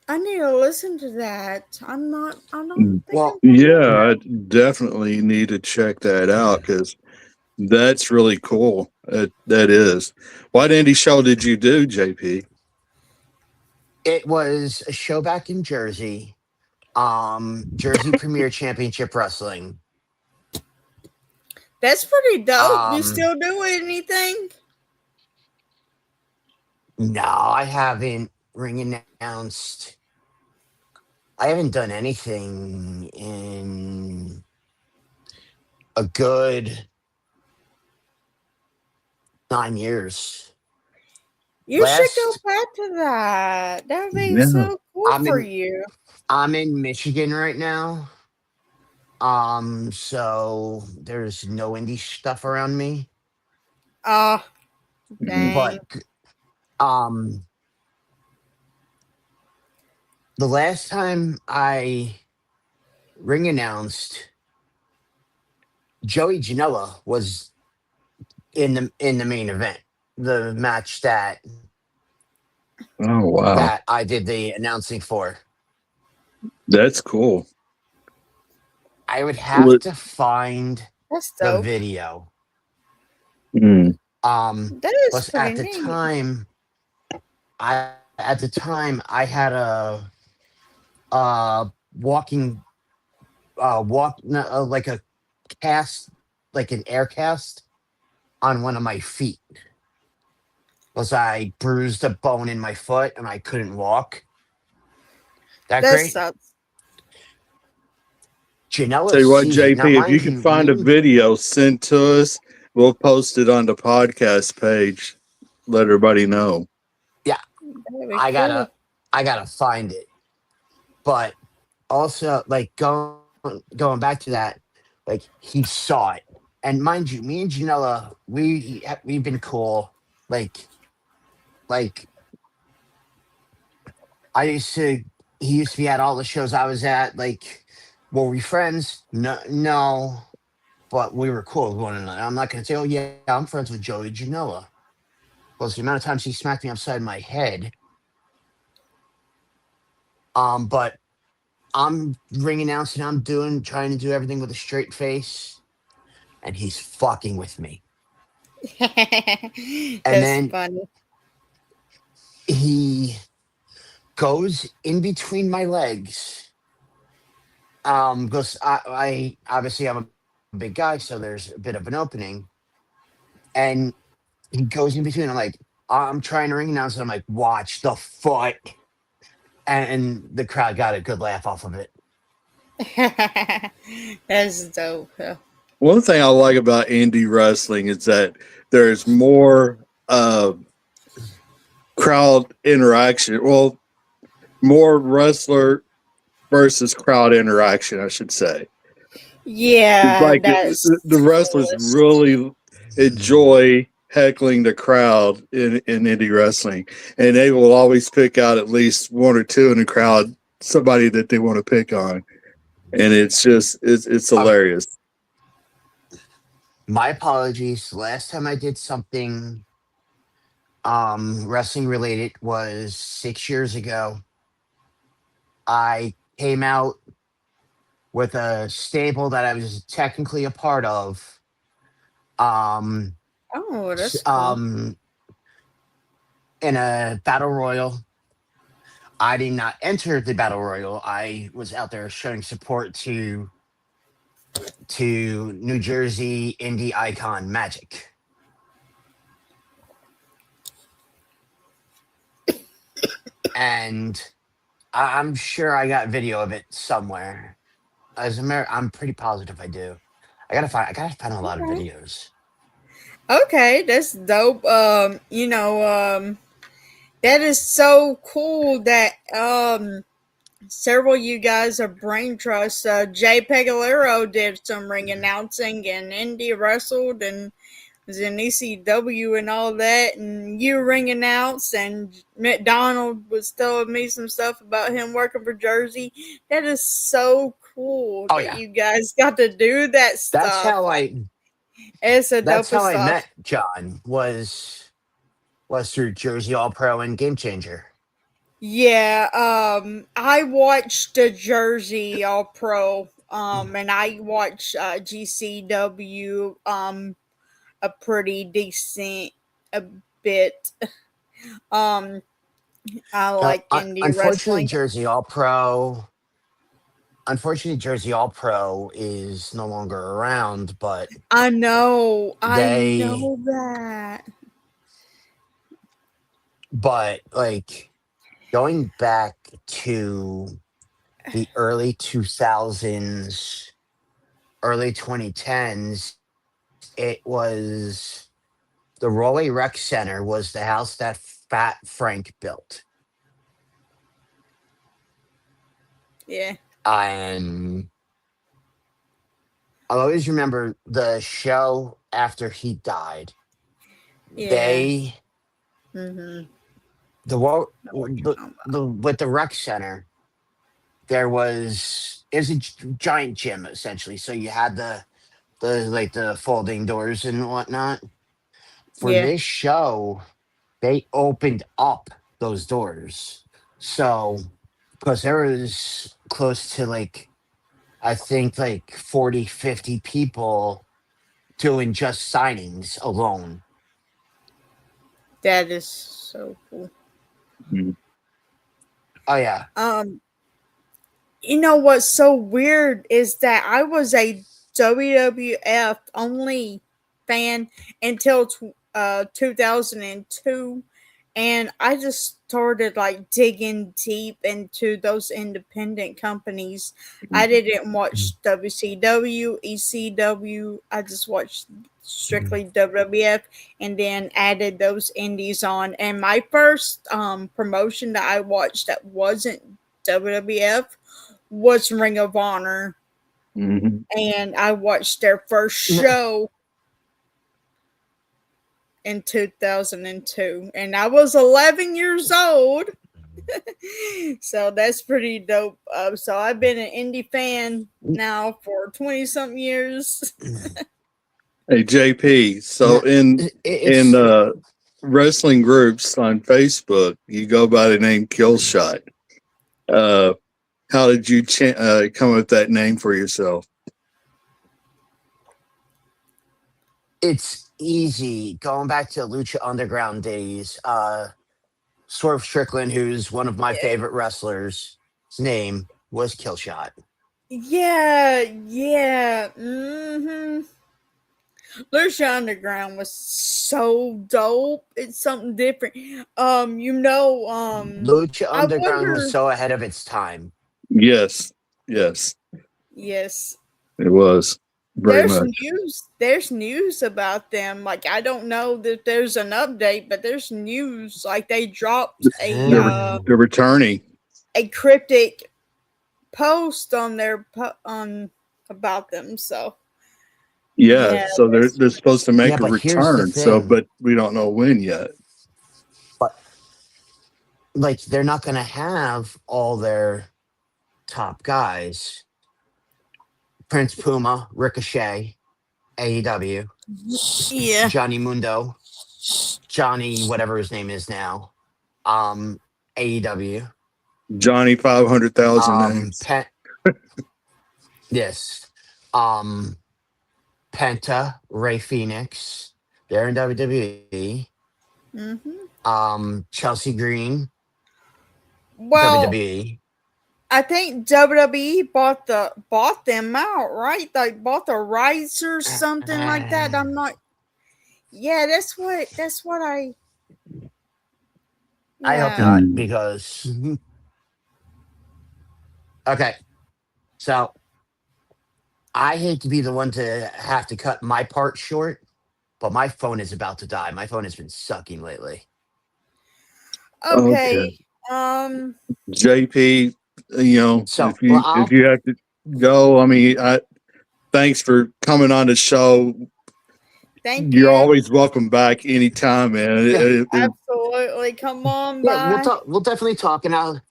Speaker 2: I need to listen to that. I'm not. I don't think
Speaker 3: Well,
Speaker 2: I'm familiar.
Speaker 1: Yeah, I definitely need to check that out because that's really cool. That is. What indie show did you do, JP?
Speaker 3: it was a show back in Jersey, Jersey Premier Championship Wrestling.
Speaker 2: That's pretty dope. You
Speaker 3: Um,
Speaker 2: still do anything?
Speaker 3: no, I haven't ring announced. I haven't done anything in a good 9 years.
Speaker 2: You should go
Speaker 3: Last,
Speaker 2: back to that. That would be
Speaker 1: Yeah.
Speaker 2: so cool
Speaker 3: I'm
Speaker 2: for
Speaker 3: in
Speaker 2: you.
Speaker 3: I'm in Michigan right now. So there's no indie stuff around me.
Speaker 2: Ah,
Speaker 1: Mhm.
Speaker 2: dang.
Speaker 3: But um the last time I ring announced, Joey Janela was in the main event, the match
Speaker 1: Oh wow,
Speaker 3: that I did the announcing for.
Speaker 1: that's cool.
Speaker 3: I would have
Speaker 1: What-
Speaker 3: to find
Speaker 2: That's
Speaker 3: the
Speaker 2: dope.
Speaker 3: video.
Speaker 1: mm,
Speaker 2: That is
Speaker 3: Plus
Speaker 2: pretty neat.
Speaker 3: at the time I had a walking like a cast, like an air cast on one of my feet. Was I bruised a bone in my foot and I couldn't walk. That
Speaker 2: That
Speaker 3: great.
Speaker 2: sucks.
Speaker 3: Janela
Speaker 1: Tell you what,
Speaker 3: sees it. Now,
Speaker 1: JP, if you
Speaker 3: mind
Speaker 1: can
Speaker 3: you,
Speaker 1: find a video, send to us. We'll post it on the podcast page. Let everybody know.
Speaker 3: yeah,
Speaker 2: That'd be
Speaker 3: I
Speaker 2: cool.
Speaker 3: gotta find it. But also, like going back to that, like he saw it, and mind you, me and Janela, we've been cool. Like I used to, he used to be at all the shows I was at. Like, were we friends? No, but we were cool with one another. I'm not gonna say, oh yeah, I'm friends with Joey Janela. Plus the amount of times he smacked me upside my head. But I'm ring announcing. I'm trying to do everything with a straight face, and he's fucking with me. And
Speaker 2: That's
Speaker 3: then
Speaker 2: funny.
Speaker 3: he goes in between my legs. Because I obviously I'm a big guy, so there's a bit of an opening, and he goes in between. I'm like, I'm trying to ring announce, and I'm like, watch the foot, and the crowd got a good laugh off of it.
Speaker 2: That's dope.
Speaker 1: One thing I like about indie wrestling is that there's more crowd interaction. Well, more wrestler versus crowd interaction, I should say.
Speaker 2: Yeah,
Speaker 1: Like
Speaker 2: that's
Speaker 1: the wrestlers
Speaker 2: coolest.
Speaker 1: really enjoy heckling the crowd in indie wrestling, and they will always pick out at least one or two in the crowd, somebody that they want to pick on, and it's just it's hilarious.
Speaker 3: My apologies. Last time I did something wrestling related was 6 years ago. I came out with a stable that I was technically a part of. Um,
Speaker 2: Oh,
Speaker 3: s-
Speaker 2: that's cool.
Speaker 3: um, in a battle royal. I did not enter the battle royal. I was out there showing support to New Jersey indie icon Magic. And I'm sure I got video of it somewhere. I'm pretty positive I do. I gotta find a lot of
Speaker 2: Okay.
Speaker 3: videos.
Speaker 2: Okay, that's dope. That is so cool that several of you guys are brain trust. Jay Pegalero did some ring announcing and Indy wrestled and was in ECW and all that, and you ring announced, and McDonald was telling me some stuff about him working for Jersey. That is so cool
Speaker 3: Oh
Speaker 2: that
Speaker 3: yeah,
Speaker 2: you guys got to do that
Speaker 3: that's
Speaker 2: stuff.
Speaker 3: how
Speaker 2: Like,
Speaker 3: I
Speaker 2: it's the
Speaker 3: that's
Speaker 2: dopest
Speaker 3: how I
Speaker 2: stuff.
Speaker 3: met John was through Jersey All Pro and Game Changer.
Speaker 2: Yeah, I watched the Jersey All Pro, and I watched GCW, a pretty decent a bit. Um, I like indie
Speaker 3: Unfortunately,
Speaker 2: wrestling.
Speaker 3: Jersey All Pro is no longer around, but
Speaker 2: I I
Speaker 3: they
Speaker 2: know that.
Speaker 3: but like going back to the early 2000s, early 2010s, it was the Rolly Rec Center was the house that Fat Frank built.
Speaker 2: Yeah,
Speaker 3: And I'll always remember the show after he died.
Speaker 2: yeah.
Speaker 3: They
Speaker 2: Mm-hmm.
Speaker 3: the wo-
Speaker 2: Know what you're talking about.
Speaker 3: the with the rec center it was a giant gym essentially. So you had the like the folding doors and whatnot. For
Speaker 2: Yeah,
Speaker 3: this show, they opened up those doors. So because there was close to like I think like 40, 50 people doing just signings alone.
Speaker 2: that is so cool.
Speaker 3: Oh yeah.
Speaker 2: Um, you know what's so weird is that I was a WWF only fan until 2002, and I just started like digging deep into those independent companies. I didn't watch WCW, ECW. I just watched strictly WWF, and then added those indies on. And my first promotion that I watched that wasn't WWF was Ring of Honor,
Speaker 1: Mm-hmm.
Speaker 2: and I watched their first show in 2002, and I was 11 years old. So that's pretty dope. So I've been an indie fan now for 20 something years.
Speaker 1: Hey JP, so
Speaker 3: No,
Speaker 1: in
Speaker 3: it's
Speaker 1: wrestling groups on Facebook, you go by the name Killshot. How did you come up with that name for yourself?
Speaker 3: It's easy. Going back to Lucha Underground days, Swerve Strickland, who's one of my favorite wrestlers, his name was Killshot.
Speaker 2: Yeah. Mm-hmm. Lucha Underground was so dope. It's something different.
Speaker 3: Lucha
Speaker 2: I
Speaker 3: Underground was
Speaker 2: wonder.
Speaker 3: so ahead of its time.
Speaker 1: Yes,
Speaker 2: Yes.
Speaker 1: it was very much.
Speaker 2: There's news about them. Like, I don't know that there's an update, but there's news. Like, they dropped
Speaker 1: They're returning.
Speaker 2: a cryptic post on their on about them. So
Speaker 1: Yeah, so they're supposed to make a
Speaker 3: but here's the
Speaker 1: return. So,
Speaker 3: thing.
Speaker 1: but we don't know when yet.
Speaker 3: But like, they're not going to have all their top guys. Prince Puma, Ricochet, AEW,
Speaker 2: yeah.
Speaker 3: Johnny Mundo, Johnny whatever his name is now, AEW,
Speaker 1: Johnny 500,000 names.
Speaker 3: Yes, Penta, Ray Phoenix, they're in WWE. Chelsea Green,
Speaker 2: Well,
Speaker 3: WWE.
Speaker 2: I think WWE bought them out, right? Like bought the rights or something like that. I'm not. Yeah, that's what I.
Speaker 3: I hope
Speaker 2: Yeah.
Speaker 3: not, because okay, so I hate to be the one to have to cut my part short, but my phone is about to die. My phone has been sucking lately.
Speaker 2: Okay.
Speaker 1: JP,
Speaker 3: So,
Speaker 1: if you have to go, I mean, thanks for coming on the show.
Speaker 2: Thank
Speaker 1: You're
Speaker 2: you.
Speaker 1: always welcome back anytime, man.
Speaker 3: Yeah.
Speaker 2: Absolutely. Come on
Speaker 3: yeah,
Speaker 2: by.
Speaker 3: we'll talk. We'll definitely talk, and I'll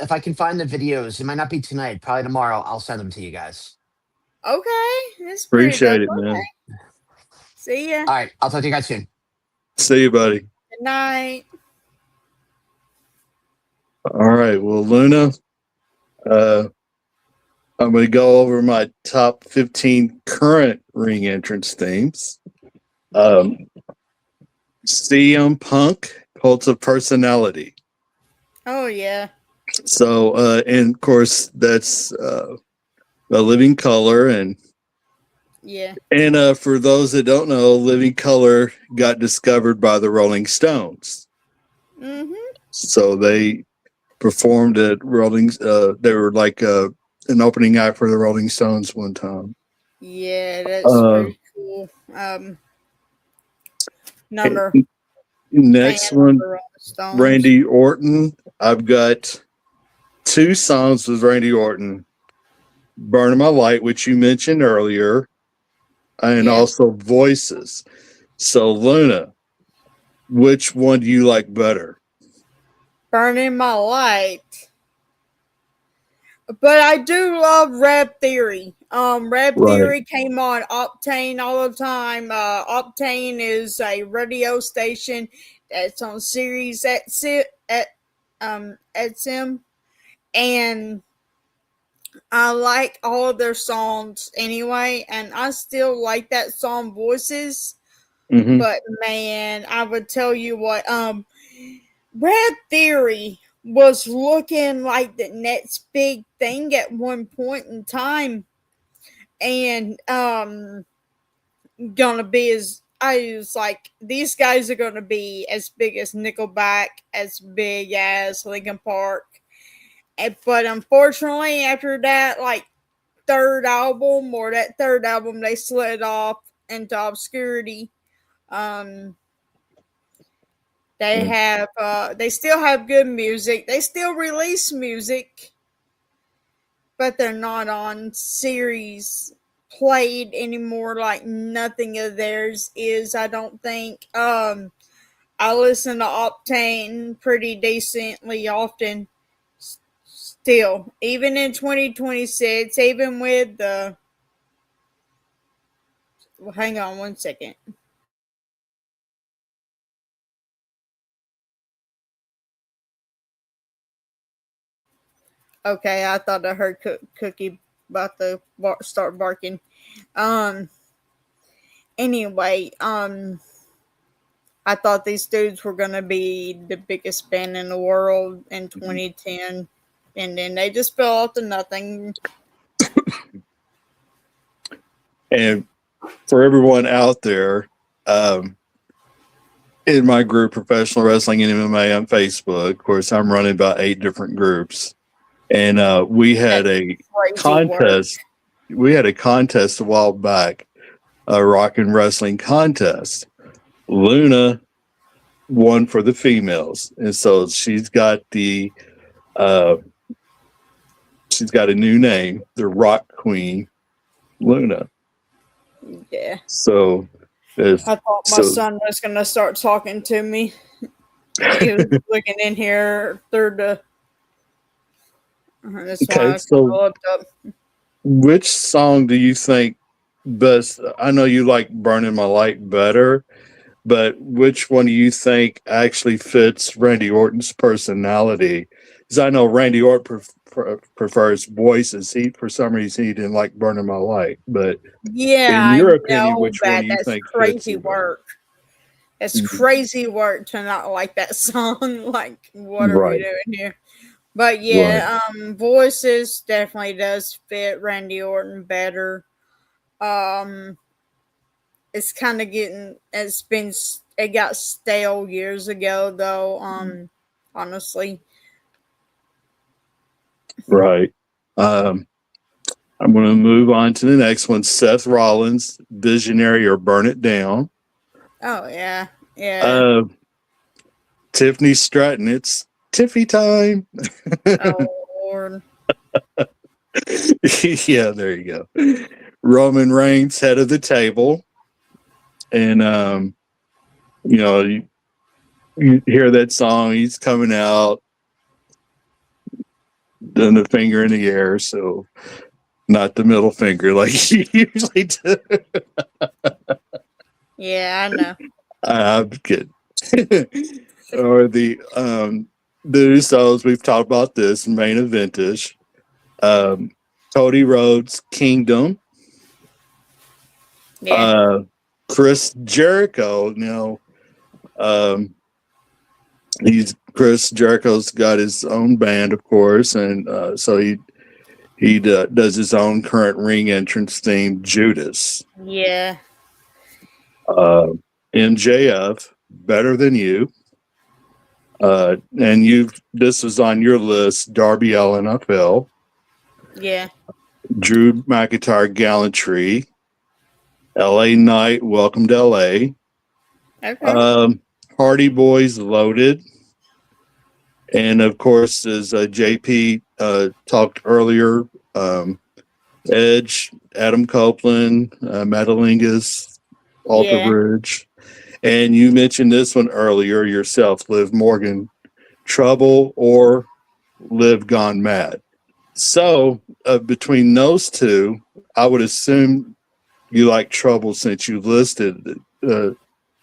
Speaker 3: if I can find the videos. It might not be tonight, probably tomorrow. I'll send them to you guys.
Speaker 2: Okay. That's pretty
Speaker 1: Appreciate
Speaker 2: dope.
Speaker 1: it, man.
Speaker 2: Okay. See ya.
Speaker 3: All right, I'll talk to you guys soon.
Speaker 1: See you, buddy.
Speaker 2: Good night.
Speaker 1: All right. Well, Luna, I'm going to go over my top 15 current ring entrance themes. CM Punk, Cult of Personality.
Speaker 2: Oh yeah.
Speaker 1: So, and of course, that's A Living Color. And for those that don't know, Living Color got discovered by the Rolling Stones. So they performed at Rolling's. They were like an opening act for the Rolling Stones one time.
Speaker 2: Yeah, that's pretty cool.
Speaker 1: Next one, Randy Orton. I've got 2 songs with Randy Orton: "Burning My Light," which you mentioned earlier, and also "Voices." So, Luna, which one do you like better?
Speaker 2: Burning My Light. But I do love Rap Theory. Rap Theory came on Octane all the time. Octane is a radio station that's on Sirius XM, and I like all of their songs anyway. And I still like that song "Voices." But man, I would tell you what, Rap Theory was looking like the next big thing at one point in time, and gonna be as I was like, these guys are gonna be as big as Nickelback, as big as Linkin Park, but unfortunately, after that, like third album, they slid off into obscurity. They still have good music. They still release music, but they're not on series played anymore. Like nothing of theirs is, I don't think. I listen to Octane pretty decently often. Still, even in 2026, even with the. Well, hang on one second. Okay, I thought I heard Cookie about to start barking. Um. Anyway, I thought these dudes were gonna be the biggest band in the world in 2010, and then they just fell off to nothing.
Speaker 1: And for everyone out there, in my group, Professional Wrestling and MMA on Facebook, of course, I'm running about 8 different groups, and we had a
Speaker 2: Crazy work.
Speaker 1: contest. We had a contest a while back, a rock and wrestling contest. Luna won for the females, and so she's got uh, a new name, the Rock Queen, Luna.
Speaker 2: Yeah,
Speaker 1: So, if
Speaker 2: I thought my son was gonna start talking to me. He was looking in here through the. That's
Speaker 1: okay,
Speaker 2: why I
Speaker 1: so
Speaker 2: looked up.
Speaker 1: which song do you think best? I know you like "Burning My Light" better, but which one do you think actually fits Randy Orton's personality? Because I know Randy Orton prefers voices. For some reason, he didn't like "Burning My Light." But
Speaker 2: Yeah,
Speaker 1: in
Speaker 2: I
Speaker 1: your opinion,
Speaker 2: know
Speaker 1: which one do
Speaker 2: that.
Speaker 1: you
Speaker 2: That's
Speaker 1: think fits
Speaker 2: crazy
Speaker 1: you better?
Speaker 2: work. It's
Speaker 1: Mhm.
Speaker 2: crazy work to not like that song. Like, what are we
Speaker 1: Right,
Speaker 2: doing here? But
Speaker 1: right,
Speaker 2: yeah, voices definitely does fit Randy Orton better. Um, it's kind of getting. It got stale years ago though. Honestly,
Speaker 1: right. Um, I'm going to move on to the next one. Seth Rollins, "Visionary" or "Burn It Down."
Speaker 2: oh yeah, yeah.
Speaker 1: Uh, Tiffany Stratton, "It's Tiffy time."
Speaker 2: Oh Lord,
Speaker 1: Yeah, there you go. Roman Reigns, "Head of the Table," and you hear that song. He's coming out, doing the finger in the air, so not the middle finger like he usually do.
Speaker 2: yeah, I know.
Speaker 1: I'm kidding. Or the Usos. We've talked about this main eventish. Um, Cody Rhodes, "Kingdom."
Speaker 2: Yeah,
Speaker 1: Chris Jericho. Um, Chris Jericho's got his own band, of course, and so he does his own current ring entrance theme, Judas.
Speaker 2: yeah.
Speaker 1: Uh, MJF, "Better Than You." And this was on your list, Darby Allin, "Uphill."
Speaker 2: Yeah.
Speaker 1: Drew McIntyre, "Gallantry." LA Knight, "Welcome to LA."
Speaker 2: Okay.
Speaker 1: Um, Hardy Boys, "Loaded." And of course, as JP talked earlier, Edge, Adam Copeland, Metalingus, Alter
Speaker 2: Yeah.
Speaker 1: Bridge. And you mentioned this one earlier yourself, Liv Morgan, "Trouble" or "Live Gone Mad." So between those two, I would assume you like "Trouble" since you
Speaker 2: Yeah.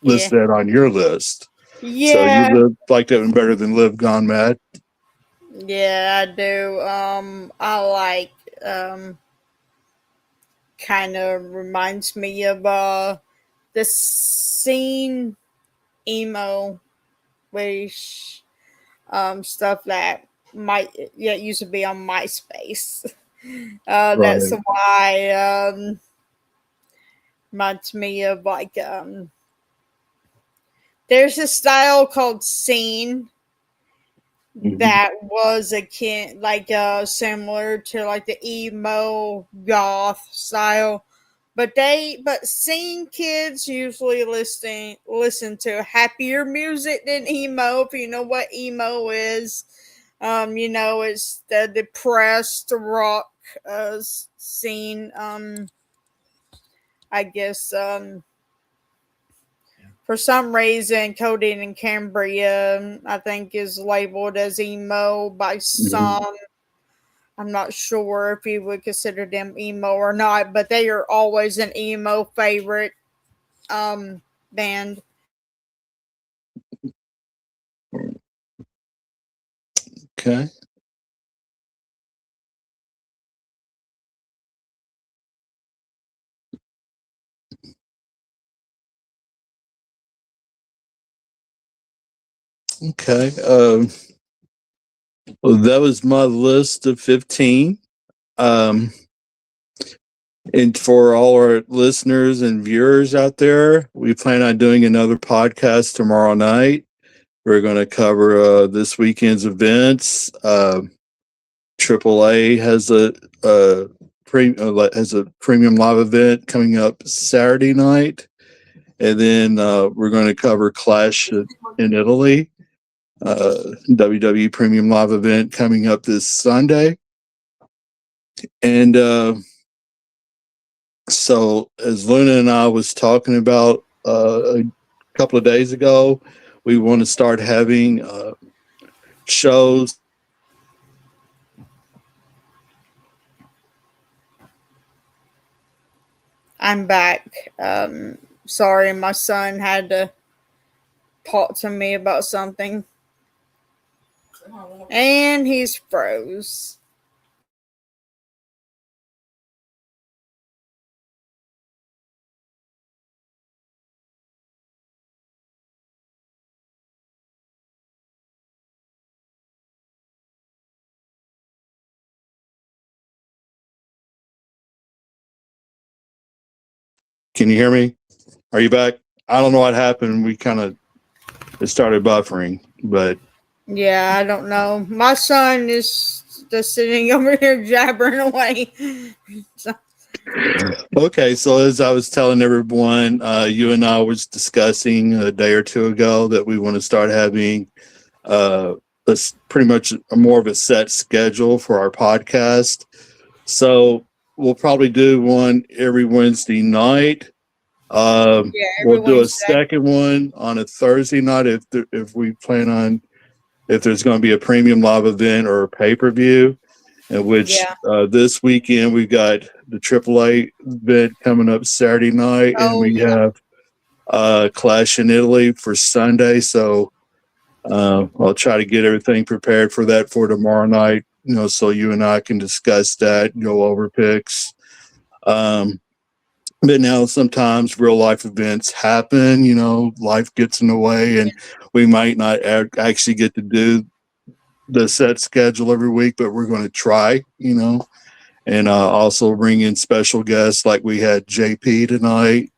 Speaker 1: listed it on your list. So you
Speaker 2: Yeah.
Speaker 1: like that one better than "Live Gone Mad."
Speaker 2: Yeah, I do. I like um kind of reminds me of the scene emo which stuff that used to be on MySpace. That's
Speaker 1: Right.
Speaker 2: why reminds me of like there's a style called scene
Speaker 1: Mhm.
Speaker 2: that was akin like similar to like the emo goth style, but scene kids usually listen to happier music than emo. If you know what emo is, it's the depressed rock scene. I guess for some reason, Codeine and Cambria, I think, is labeled as emo by
Speaker 1: Mhm.
Speaker 2: some. I'm not sure if you would consider them emo or not, but they are always an emo favorite band.
Speaker 1: Okay. Okay. Well, that was my list of 15. Um, and for all our listeners and viewers out there, we plan on doing another podcast tomorrow night. We're going to cover this weekend's events. AAA has a premium live event coming up Saturday night, and then we're going to cover Clash in Italy, WWE Premium Live event coming up this Sunday, and so as Luna and I was talking about a couple of days ago, we want to start having shows.
Speaker 2: I'm back. Sorry, my son had to talk to me about something. And he's froze.
Speaker 1: Can you hear me? Are you back? I don't know what happened. It started buffering, but
Speaker 2: Yeah, I don't know. My son is just sitting over here jabbering away. So,
Speaker 1: okay. So as I was telling everyone, you and I was discussing a day or two ago that we want to start having pretty much more of a set schedule for our podcast. So we'll probably do one every Wednesday night.
Speaker 2: yeah,
Speaker 1: We'll do a
Speaker 2: Wednesday.
Speaker 1: second one on a Thursday night if we plan on, if there's going to be a premium live event or a pay-per-view, in which this weekend we've got the AAA event coming up Saturday night, and we have Clash in Italy for Sunday. So I'll try to get everything prepared for that for tomorrow night, so you and I can discuss that, go over picks. But now sometimes real life events happen, life gets in the way, and we might not actually get to do the set schedule every week, but we're going to try, and also bring in special guests like we had JP tonight.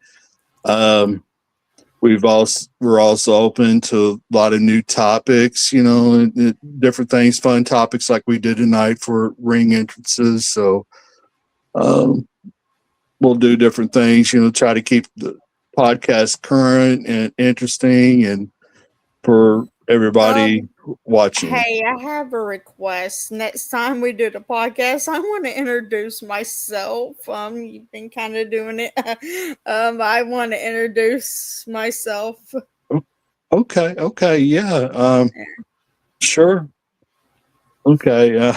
Speaker 1: We're also open to a lot of new topics, and different things, fun topics like we did tonight for ring entrances. So we'll do different things, try to keep the podcast current and interesting and for everybody watching.
Speaker 2: Hey, I have a request. Next time we do the podcast, I want to introduce myself. You've been kind of doing it. I want to introduce myself.
Speaker 1: Okay, yeah. Sure. Okay,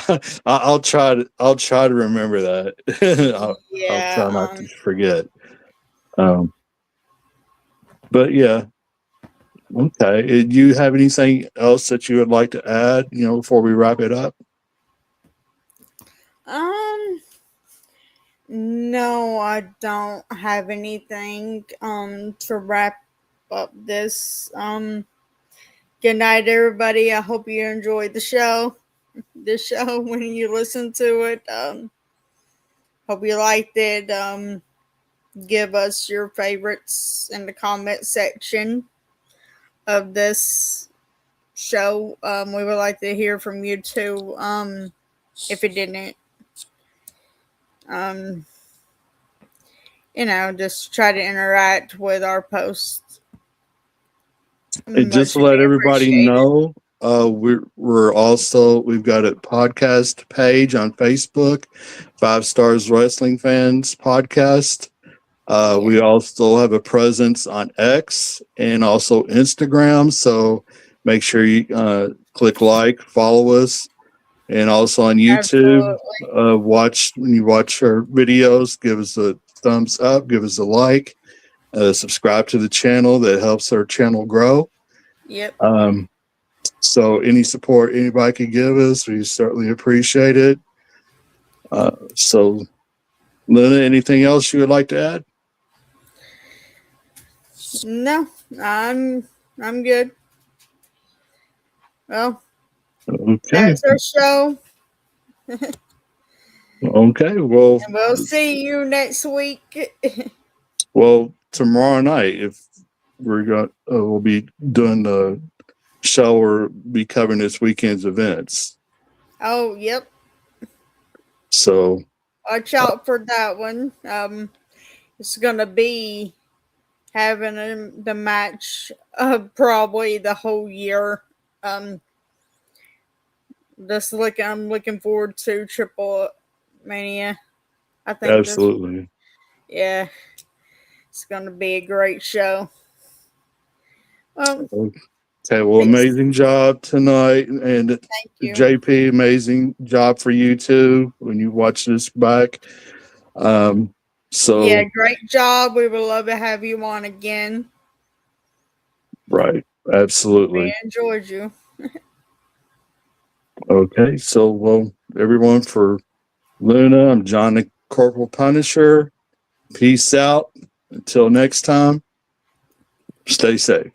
Speaker 1: I'll try to remember that. I'll try not to forget. But yeah. Okay. Do you have anything else that you would like to add, before we wrap it up?
Speaker 2: No, I don't have anything to wrap up this. Good night, everybody. I hope you enjoyed the show. When you listen to it. Hope you liked it. Give us your favorites in the comment section of this show. We would like to hear from you too. If you didn't, just try to interact with our posts.
Speaker 1: And just to let everybody know, we've got a podcast page on Facebook, 5 Stars Wrestling Fans Podcast. We also have a presence on X and also Instagram. So make sure you click like, follow us, and also on YouTube. When you watch our videos, give us a thumbs up, give us a like, subscribe to the channel. That helps our channel grow.
Speaker 2: Yep.
Speaker 1: So any support anybody could give us, we certainly appreciate it. So, Luna, anything else you would like to add?
Speaker 2: No, I'm good. Well,
Speaker 1: Okay.
Speaker 2: that's our show.
Speaker 1: Okay. Well,
Speaker 2: And we'll see you next week.
Speaker 1: tomorrow night, if we'll be doing the show or be covering this weekend's events.
Speaker 2: Oh, yep.
Speaker 1: So
Speaker 2: Watch out for that one. It's gonna be having the match probably the whole year. I'm looking forward to Triple Mania. I think
Speaker 1: absolutely.
Speaker 2: yeah, it's gonna be a great show.
Speaker 1: Okay. Well,
Speaker 2: Thanks.
Speaker 1: amazing job tonight, and
Speaker 2: Thank you.
Speaker 1: JP, amazing job for you too when you watch this back. So
Speaker 2: Yeah, great job. We would love to have you on again.
Speaker 1: right, absolutely.
Speaker 2: We enjoyed you.
Speaker 1: Okay, so well, everyone, for Luna, I'm John the Corporal Punisher. Peace out. Until next time, stay safe.